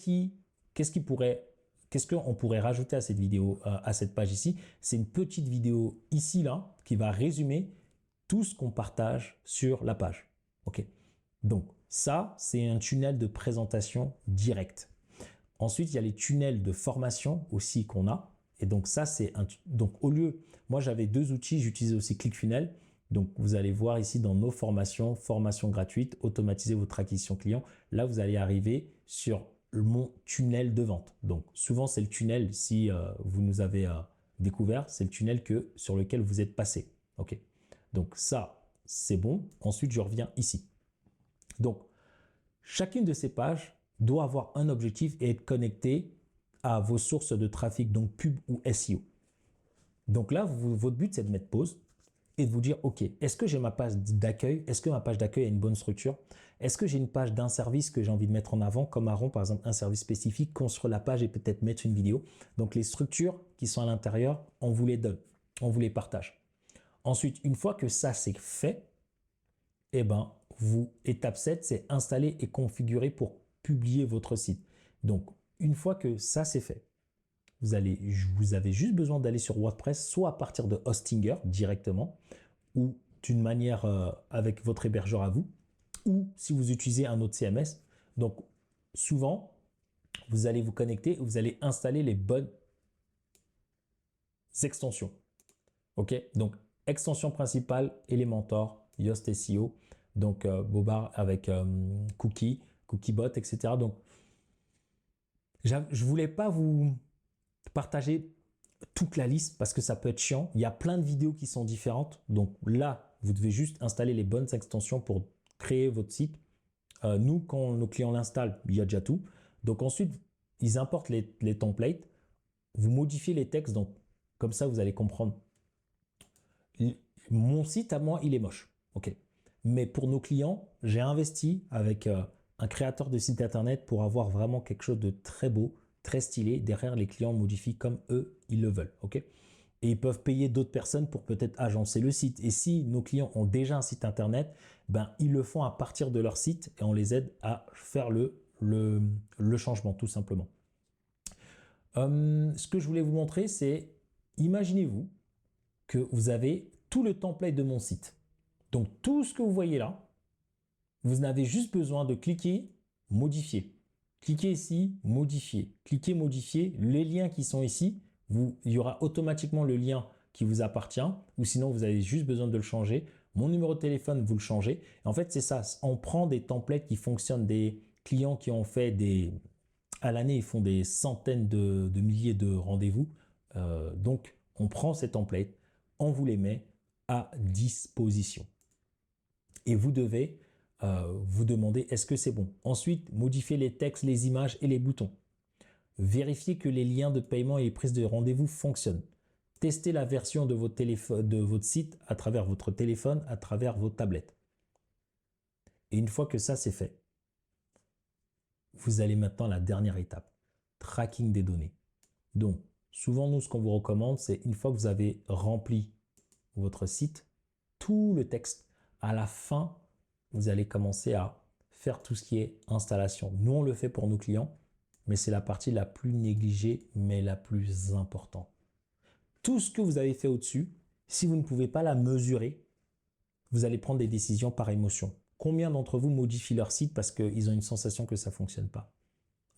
S1: qu'on pourrait rajouter à cette vidéo, à cette page ici? C'est une petite vidéo ici, là, qui va résumer tout ce qu'on partage sur la page. OK. Donc, ça, c'est un tunnel de présentation direct. Ensuite, il y a les tunnels de formation aussi qu'on a. Et donc, ça, donc, au lieu, moi, j'avais deux outils, j'utilisais aussi ClickFunnels. Donc, vous allez voir ici dans nos formations, formation gratuite, automatiser votre acquisition client. Là, vous allez arriver sur mon tunnel de vente. Donc, souvent, c'est le tunnel, si vous nous avez découvert, c'est le tunnel sur lequel vous êtes passé. OK. Donc, ça, c'est bon. Ensuite, je reviens ici. Donc, chacune de ces pages doit avoir un objectif et être connectée à vos sources de trafic, donc pub ou SEO. Donc là, votre but, c'est de mettre pause et de vous dire, OK, est-ce que j'ai ma page d'accueil? Est-ce que ma page d'accueil a une bonne structure? Est-ce que j'ai une page d'un service que j'ai envie de mettre en avant, comme Aaron, par exemple, un service spécifique, construire la page et peut-être mettre une vidéo? Donc, les structures qui sont à l'intérieur, on vous les donne, on vous les partage. Ensuite, une fois que ça, c'est fait, eh ben, étape 7, c'est installer et configurer pour publier votre site. Donc, une fois que ça c'est fait, vous avez juste besoin d'aller sur WordPress, soit à partir de Hostinger directement, ou d'une manière avec votre hébergeur à vous, ou si vous utilisez un autre CMS. Donc, souvent, vous allez vous connecter, vous allez installer les bonnes extensions. OK? Donc, extension principale, Elementor, Yoast SEO, donc Bobar avec Cookiebot, etc. Donc, je ne voulais pas vous partager toute la liste parce que ça peut être chiant. Il y a plein de vidéos qui sont différentes. Donc là, vous devez juste installer les bonnes extensions pour créer votre site. Nous, quand nos clients l'installent, il y a déjà tout. Donc ensuite, ils importent les templates. Vous modifiez les textes. Donc comme ça, vous allez comprendre. Mon site à moi, il est moche. OK. Mais pour nos clients, j'ai investi avec un créateur de site internet pour avoir vraiment quelque chose de très beau, très stylé. Derrière, les clients modifient comme eux, ils le veulent. OK. Et ils peuvent payer d'autres personnes pour peut-être agencer le site. Et si nos clients ont déjà un site internet, ben, ils le font à partir de leur site et on les aide à faire le changement, tout simplement. Ce que je voulais vous montrer, c'est, imaginez-vous que vous avez tout le template de mon site. Donc, tout ce que vous voyez là, vous n'avez juste besoin de cliquer, modifier. Cliquez ici, modifier. Cliquez, modifier. Les liens qui sont ici, il y aura automatiquement le lien qui vous appartient, ou sinon vous avez juste besoin de le changer. Mon numéro de téléphone, vous le changez. Et en fait, c'est ça. On prend des templates qui fonctionnent, des clients qui ont fait à l'année, ils font des centaines de milliers de rendez-vous. Donc, on prend ces templates, on vous les met à disposition. Et vous devez vous demander est-ce que c'est bon. Ensuite, modifiez les textes, les images et les boutons. Vérifiez que les liens de paiement et les prises de rendez-vous fonctionnent. Testez la version de votre site à travers votre téléphone, à travers vos tablettes. Et une fois que ça c'est fait, vous allez maintenant à la dernière étape, tracking des données. Donc, souvent nous, ce qu'on vous recommande, c'est une fois que vous avez rempli votre site, tout le texte, à la fin, vous allez commencer à faire tout ce qui est installation. Nous, on le fait pour nos clients, mais c'est la partie la plus négligée, mais la plus importante. Tout ce que vous avez fait au-dessus, si vous ne pouvez pas la mesurer, vous allez prendre des décisions par émotion. Combien d'entre vous modifient leur site parce qu'ils ont une sensation que ça ne fonctionne pas,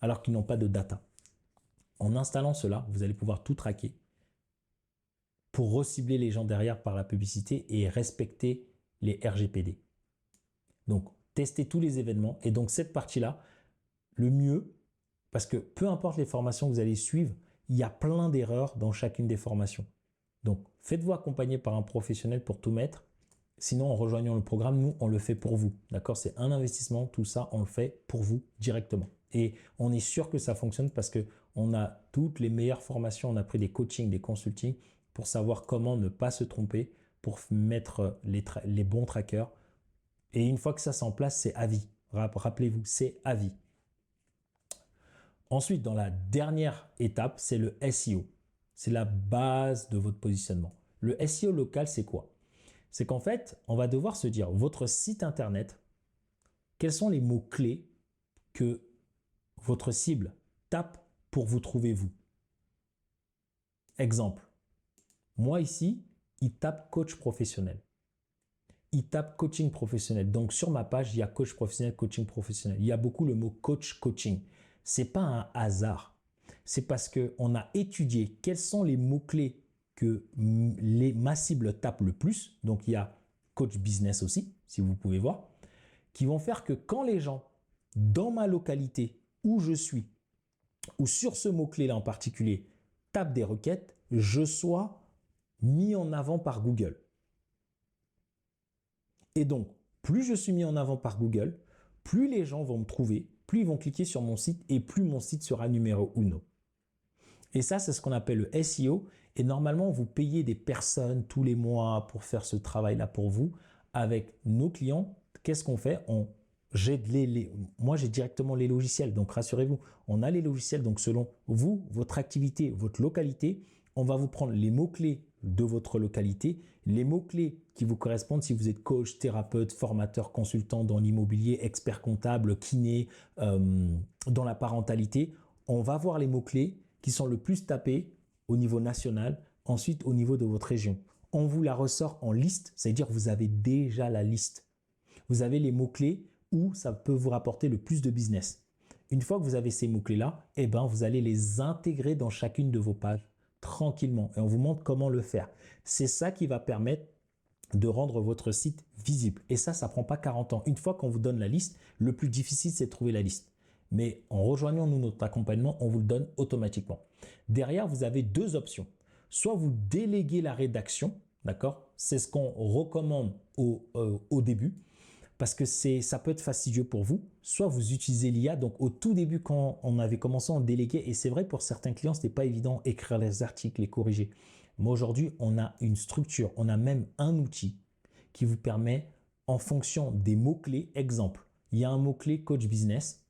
S1: alors qu'ils n'ont pas de data? En installant cela, vous allez pouvoir tout traquer pour recibler les gens derrière par la publicité et respecter les RGPD. Donc, testez tous les événements. Et donc, cette partie-là, le mieux, parce que peu importe les formations que vous allez suivre, il y a plein d'erreurs dans chacune des formations. Donc, faites-vous accompagner par un professionnel pour tout mettre. Sinon, en rejoignant le programme, nous, on le fait pour vous. D'accord? C'est un investissement, tout ça, on le fait pour vous directement. Et on est sûr que ça fonctionne parce qu'on a toutes les meilleures formations. On a pris des coachings, des consultings pour savoir comment ne pas se tromper, pour mettre les bons trackers. Et une fois que ça c'est en place, c'est à vie. Rappelez-vous, c'est à vie. Ensuite, dans la dernière étape, c'est le SEO. C'est la base de votre positionnement. Le SEO local, c'est quoi? C'est qu'en fait, on va devoir se dire, votre site internet, quels sont les mots-clés que votre cible tape pour vous trouver vous? Exemple, moi ici, il tape coach professionnel. Il tape coaching professionnel. Donc sur ma page, il y a coach professionnel, coaching professionnel. Il y a beaucoup le mot coach, coaching. Ce n'est pas un hasard. C'est parce qu'on a étudié quels sont les mots-clés que ma cible tape le plus. Donc il y a coach business aussi, si vous pouvez voir, qui vont faire que quand les gens, dans ma localité où je suis, ou sur ce mot-clé-là en particulier, tapent des requêtes, je sois mis en avant par Google. Et donc, plus je suis mis en avant par Google, plus les gens vont me trouver, plus ils vont cliquer sur mon site et plus mon site sera numéro 1. Et ça, c'est ce qu'on appelle le SEO. Et normalement, vous payez des personnes tous les mois pour faire ce travail-là pour vous. Avec nos clients, qu'est-ce qu'on fait? Moi, j'ai directement les logiciels. Donc, rassurez-vous, on a les logiciels. Donc, selon vous, votre activité, votre localité, on va vous prendre les mots-clés de votre localité, les mots-clés qui vous correspondent si vous êtes coach, thérapeute, formateur, consultant dans l'immobilier, expert comptable, kiné, dans la parentalité. on va voir les mots-clés qui sont le plus tapés au niveau national, ensuite au niveau de votre région. On vous la ressort en liste, c'est-à-dire que vous avez déjà la liste. Vous avez les mots-clés où ça peut vous rapporter le plus de business. Une fois que vous avez ces mots-clés-là, eh ben, vous allez les intégrer dans chacune de vos pages tranquillement et on vous montre comment le faire. C'est ça qui va permettre de rendre votre site visible. Et ça ne prend pas 40 ans. Une fois qu'on vous donne la liste, le plus difficile, c'est de trouver la liste. Mais en rejoignant nous notre accompagnement, on vous le donne automatiquement. Derrière, vous avez deux options. Soit vous déléguez la rédaction, d'accord? C'est ce qu'on recommande au début, parce que ça peut être fastidieux pour vous. Soit vous utilisez l'IA. Donc au tout début, quand on avait commencé à en déléguer, et c'est vrai pour certains clients, ce n'était pas évident écrire les articles, les corriger. Mais aujourd'hui, on a une structure, on a même un outil qui vous permet, en fonction des mots-clés, exemple, il y a un mot-clé coach business.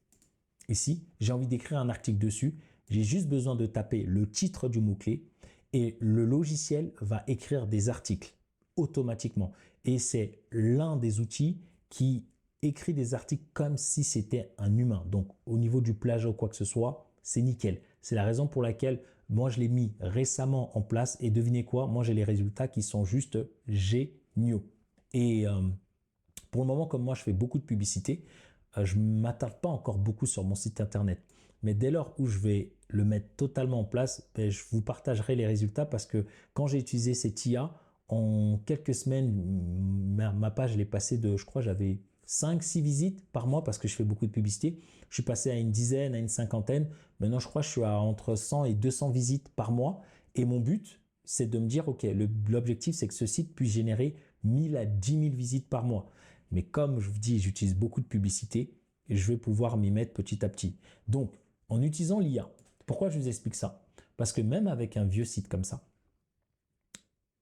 S1: Ici, j'ai envie d'écrire un article dessus. J'ai juste besoin de taper le titre du mot-clé et le logiciel va écrire des articles automatiquement. Et c'est l'un des outils qui écrit des articles comme si c'était un humain. Donc, au niveau du plagiat ou quoi que ce soit, c'est nickel. C'est la raison pour laquelle moi, je l'ai mis récemment en place et devinez quoi? Moi, j'ai les résultats qui sont juste géniaux. Et pour le moment, comme moi, je fais beaucoup de publicité, je ne m'attarde pas encore beaucoup sur mon site internet. Mais dès lors où je vais le mettre totalement en place, ben, je vous partagerai les résultats parce que quand j'ai utilisé cette IA, en quelques semaines, ma page, elle est passée de, je crois, j'avais 5-6 visites par mois parce que je fais beaucoup de publicité. Je suis passé à une dizaine, à une cinquantaine. Maintenant, je crois que je suis à entre 100 et 200 visites par mois. Et mon but, c'est de me dire, OK, l'objectif, c'est que ce site puisse générer 1000 à 10 000 visites par mois. Mais comme je vous dis, j'utilise beaucoup de publicité et je vais pouvoir m'y mettre petit à petit. Donc, en utilisant l'IA, pourquoi je vous explique ça? Parce que même avec un vieux site comme ça,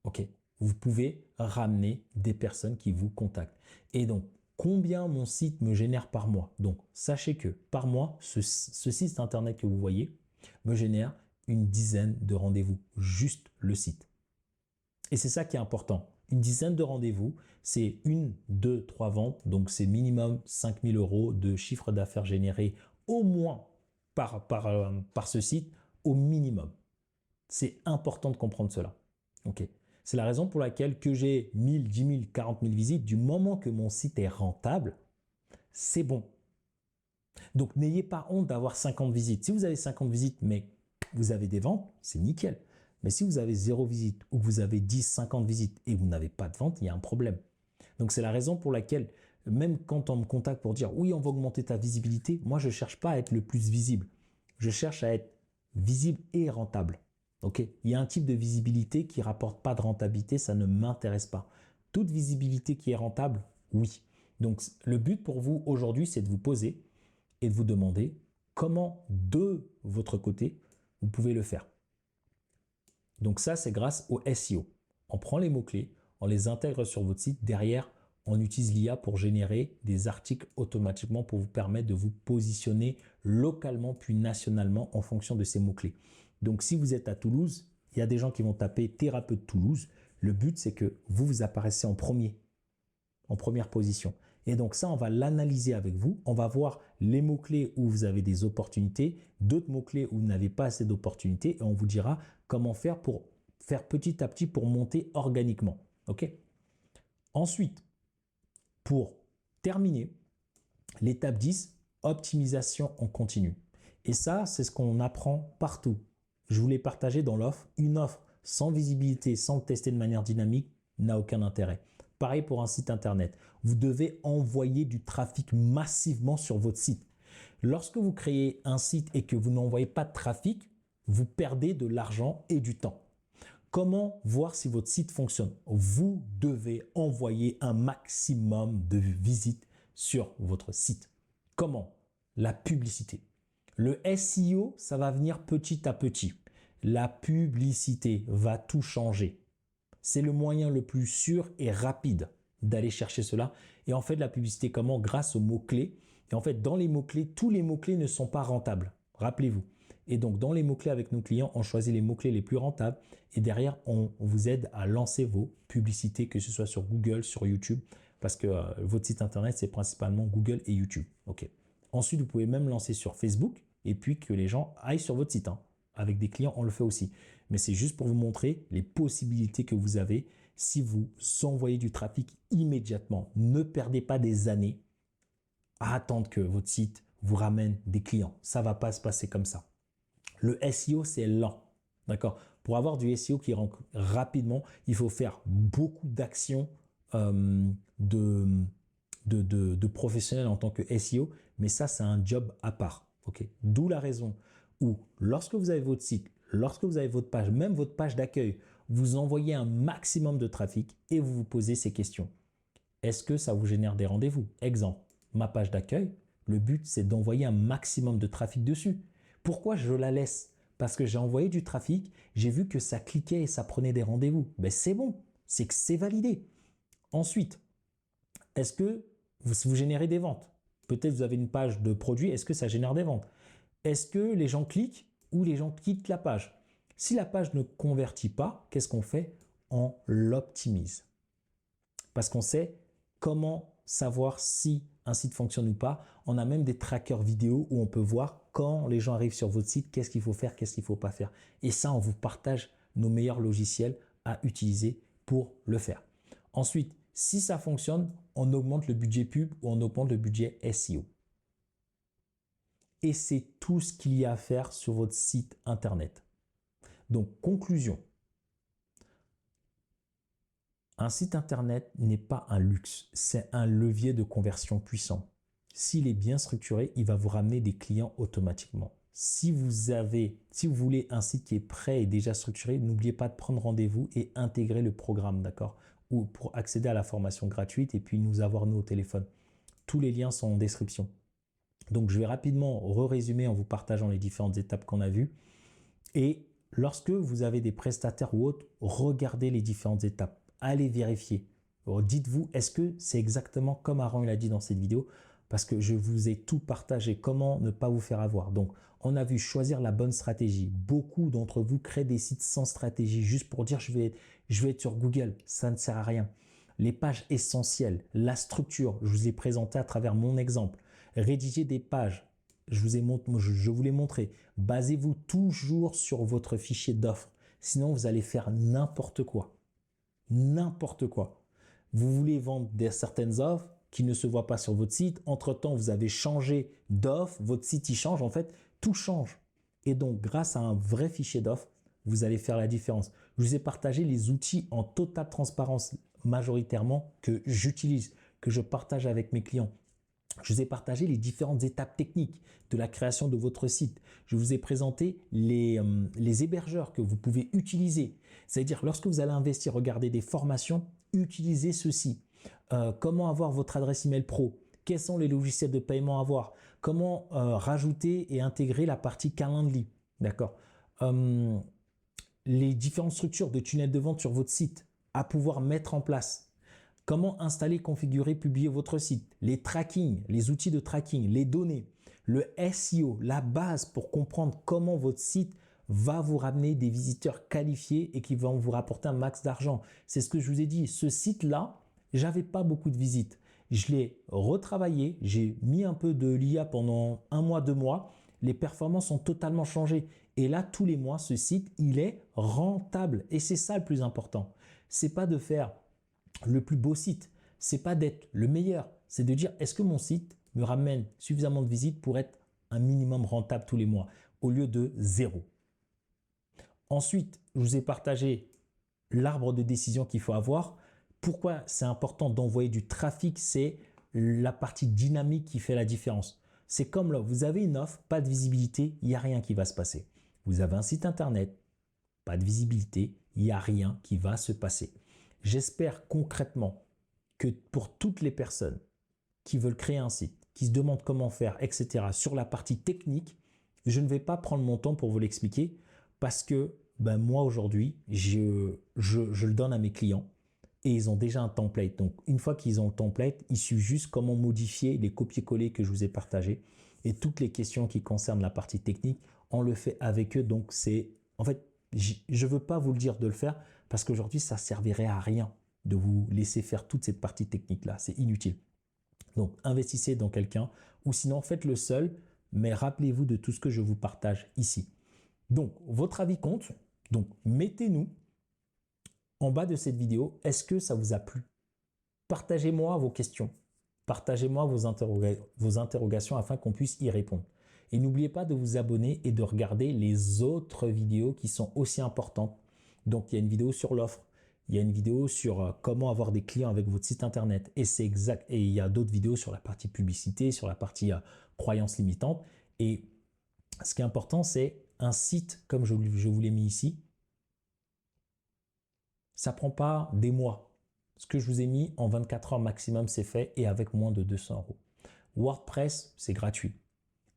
S1: OK, vous pouvez ramener des personnes qui vous contactent. Et donc, combien mon site me génère par mois? Donc, sachez que par mois, ce site internet que vous voyez me génère une dizaine de rendez-vous, juste le site. Et c'est ça qui est important. Une dizaine de rendez-vous, c'est 1, 2, 3 ventes. Donc, c'est minimum 5 000 € de chiffre d'affaires généré au moins par ce site, au minimum. C'est important de comprendre cela. OK. C'est la raison pour laquelle que j'ai 1000, 10 000, 40 000 visites, du moment que mon site est rentable, c'est bon. Donc, n'ayez pas honte d'avoir 50 visites. Si vous avez 50 visites, mais vous avez des ventes, c'est nickel. Mais si vous avez 0 visite ou que vous avez 10, 50 visites et vous n'avez pas de vente, il y a un problème. Donc, c'est la raison pour laquelle, même quand on me contacte pour dire « oui, on va augmenter ta visibilité », moi, je ne cherche pas à être le plus visible. Je cherche à être visible et rentable. Okay. Il y a un type de visibilité qui ne rapporte pas de rentabilité, ça ne m'intéresse pas. Toute visibilité qui est rentable, oui. Donc, le but pour vous aujourd'hui, c'est de vous poser et de vous demander comment, de votre côté, vous pouvez le faire. Donc ça, c'est grâce au SEO. On prend les mots-clés, on les intègre sur votre site. Derrière, on utilise l'IA pour générer des articles automatiquement pour vous permettre de vous positionner localement puis nationalement en fonction de ces mots-clés. Donc, si vous êtes à Toulouse, il y a des gens qui vont taper thérapeute Toulouse. Le but, c'est que vous apparaissez en première position. Et donc ça, on va l'analyser avec vous. On va voir les mots-clés où vous avez des opportunités, d'autres mots-clés où vous n'avez pas assez d'opportunités et on vous dira comment faire pour faire petit à petit pour monter organiquement. OK? Ensuite, pour terminer, l'étape 10, optimisation en continu. Et ça, c'est ce qu'on apprend partout. Je vous l'ai partagé dans l'offre. Une offre sans visibilité, sans le tester de manière dynamique, n'a aucun intérêt. Pareil pour un site internet. Vous devez envoyer du trafic massivement sur votre site. Lorsque vous créez un site et que vous n'envoyez pas de trafic, vous perdez de l'argent et du temps. Comment voir si votre site fonctionne? Vous devez envoyer un maximum de visites sur votre site. Comment? La publicité. Le SEO, ça va venir petit à petit. La publicité va tout changer. C'est le moyen le plus sûr et rapide d'aller chercher cela. Et en fait, la publicité, comment? Grâce aux mots-clés. Et en fait, dans les mots-clés, tous les mots-clés ne sont pas rentables. Rappelez-vous. Et donc, dans les mots-clés avec nos clients, on choisit les mots-clés les plus rentables. Et derrière, on vous aide à lancer vos publicités, que ce soit sur Google, sur YouTube. Parce que votre site internet, c'est principalement Google et YouTube. OK. Ensuite, vous pouvez même lancer sur Facebook. et puis que les gens aillent sur votre site, hein. Avec des clients, on le fait aussi. Mais c'est juste pour vous montrer les possibilités que vous avez si vous envoyez du trafic immédiatement. Ne perdez pas des années à attendre que votre site vous ramène des clients. Ça ne va pas se passer comme ça. Le SEO, c'est lent. D'accord? Pour avoir du SEO qui rentre rapidement, il faut faire beaucoup d'actions de professionnels en tant que SEO, mais ça, c'est un job à part. Okay? D'où la raison où, lorsque vous avez votre site, lorsque vous avez votre page, même votre page d'accueil, vous envoyez un maximum de trafic et vous vous posez ces questions. Est-ce que ça vous génère des rendez-vous? Exemple, ma page d'accueil, le but, c'est d'envoyer un maximum de trafic dessus. Pourquoi je la laisse? Parce que j'ai envoyé du trafic, j'ai vu que ça cliquait et ça prenait des rendez-vous. Ben, c'est bon, c'est que c'est validé. Ensuite, est-ce que vous générez des ventes? Peut-être vous avez une page de produit, est-ce que ça génère des ventes? Est-ce que les gens cliquent ou les gens quittent la page? Si la page ne convertit pas, qu'est-ce qu'on fait? On l'optimise. Parce qu'on sait comment savoir si un site fonctionne ou pas. On a même des trackers vidéo où on peut voir quand les gens arrivent sur votre site, qu'est-ce qu'il faut faire, qu'est-ce qu'il ne faut pas faire. Et ça, on vous partage nos meilleurs logiciels à utiliser pour le faire. Ensuite, si ça fonctionne, on augmente le budget pub ou on augmente le budget SEO. Et c'est tout ce qu'il y a à faire sur votre site internet. Donc, conclusion. Un site internet n'est pas un luxe, c'est un levier de conversion puissant. S'il est bien structuré, il va vous ramener des clients automatiquement. Si vous voulez un site qui est prêt et déjà structuré, n'oubliez pas de prendre rendez-vous et intégrer le programme, d'accord? Ou pour accéder à la formation gratuite et puis nous avoir nous au téléphone. Tous les liens sont en description. Donc, je vais rapidement résumer en vous partageant les différentes étapes qu'on a vues. Et lorsque vous avez des prestataires ou autres, regardez les différentes étapes. Allez vérifier. Dites-vous, est-ce que c'est exactement comme Aaron l'a dit dans cette vidéo? Parce que je vous ai tout partagé. Comment ne pas vous faire avoir? Donc, on a vu choisir la bonne stratégie. Beaucoup d'entre vous créent des sites sans stratégie juste pour dire je vais être sur Google. Ça ne sert à rien. Les pages essentielles, la structure, je vous ai présenté à travers mon exemple. Rédiger des pages, je vous l'ai montré. Basez-vous toujours sur votre fichier d'offres. Sinon, vous allez faire n'importe quoi. N'importe quoi. Vous voulez vendre certaines offres qui ne se voient pas sur votre site. Entre-temps, vous avez changé d'offre. Votre site, il change. En fait, tout change. Et donc, grâce à un vrai fichier d'offres, vous allez faire la différence. Je vous ai partagé les outils en totale transparence majoritairement que j'utilise, que je partage avec mes clients. Je vous ai partagé les différentes étapes techniques de la création de votre site. Je vous ai présenté les hébergeurs que vous pouvez utiliser. C'est-à-dire, lorsque vous allez investir, regarder des formations, utilisez ceci. Comment avoir votre adresse email pro? Quels sont les logiciels de paiement à avoir? Comment rajouter et intégrer la partie Calendly? D'accord. Les différentes structures de tunnels de vente sur votre site à pouvoir mettre en place. Comment installer, configurer, publier votre site, les tracking, les outils de tracking, les données, le SEO, la base pour comprendre comment votre site va vous ramener des visiteurs qualifiés et qui vont vous rapporter un max d'argent. C'est ce que je vous ai dit. Ce site-là, j'avais pas beaucoup de visites. Je l'ai retravaillé, j'ai mis un peu de l'IA pendant 1 mois, 2 mois. Les performances ont totalement changé. Et là, tous les mois, ce site, il est rentable. Et c'est ça le plus important. C'est pas de faire le plus beau site, c'est pas d'être le meilleur, c'est de dire est-ce que mon site me ramène suffisamment de visites pour être un minimum rentable tous les mois au lieu de 0. Ensuite, je vous ai partagé l'arbre de décision qu'il faut avoir. Pourquoi c'est important d'envoyer du trafic? C'est la partie dynamique qui fait la différence. C'est comme là, vous avez une offre, pas de visibilité, il n'y a rien qui va se passer. Vous avez un site internet, pas de visibilité, il n'y a rien qui va se passer. J'espère concrètement que pour toutes les personnes qui veulent créer un site, qui se demandent comment faire, etc., sur la partie technique, je ne vais pas prendre mon temps pour vous l'expliquer parce que moi aujourd'hui, je le donne à mes clients et ils ont déjà un template. Donc, une fois qu'ils ont le template, il suffit juste comment modifier les copier-coller que je vous ai partagés et toutes les questions qui concernent la partie technique, on le fait avec eux. Donc, en fait, je ne veux pas vous le dire de le faire parce qu'aujourd'hui, ça ne servirait à rien de vous laisser faire toute cette partie technique-là. C'est inutile. Donc, investissez dans quelqu'un ou sinon, faites-le seul, mais rappelez-vous de tout ce que je vous partage ici. Donc, votre avis compte. Donc, mettez-nous en bas de cette vidéo, est-ce que ça vous a plu? Partagez-moi vos questions. Partagez-moi vos interrogations afin qu'on puisse y répondre. Et n'oubliez pas de vous abonner et de regarder les autres vidéos qui sont aussi importantes. Donc, il y a une vidéo sur l'offre. Il y a une vidéo sur comment avoir des clients avec votre site internet. Et c'est exact. Et il y a d'autres vidéos sur la partie publicité, sur la partie croyances limitantes. Et ce qui est important, c'est un site comme je vous l'ai mis ici. Ça ne prend pas des mois. Ce que je vous ai mis en 24 heures maximum, c'est fait et avec moins de 200 euros. WordPress, c'est gratuit.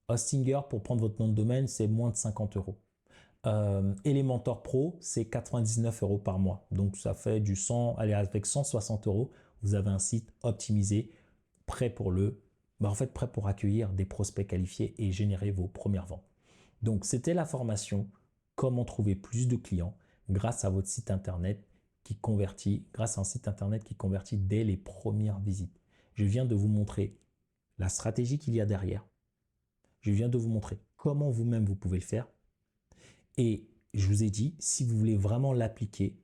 S1: Hostinger, pour prendre votre nom de domaine, c'est moins de 50 euros. Elementor Pro, c'est 99 euros par mois. Donc, ça fait du 100, allez, avec 160 euros, vous avez un site optimisé, prêt pour prêt pour accueillir des prospects qualifiés et générer vos premières ventes. Donc, c'était la formation comment trouver plus de clients grâce à votre site internet qui convertit, grâce à un site internet qui convertit dès les premières visites. Je viens de vous montrer la stratégie qu'il y a derrière. Je viens de vous montrer comment vous-même vous pouvez le faire. Et je vous ai dit, si vous voulez vraiment l'appliquer,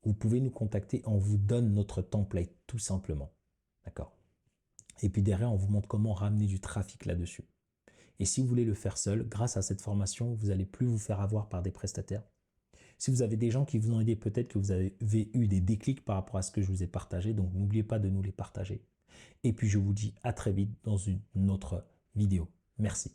S1: vous pouvez nous contacter. On vous donne notre template, tout simplement. D'accord? Et puis derrière, on vous montre comment ramener du trafic là-dessus. Et si vous voulez le faire seul, grâce à cette formation, vous n'allez plus vous faire avoir par des prestataires. Si vous avez des gens qui vous ont aidé, peut-être que vous avez eu des déclics par rapport à ce que je vous ai partagé. Donc, n'oubliez pas de nous les partager. Et puis, je vous dis à très vite dans une autre vidéo. Merci.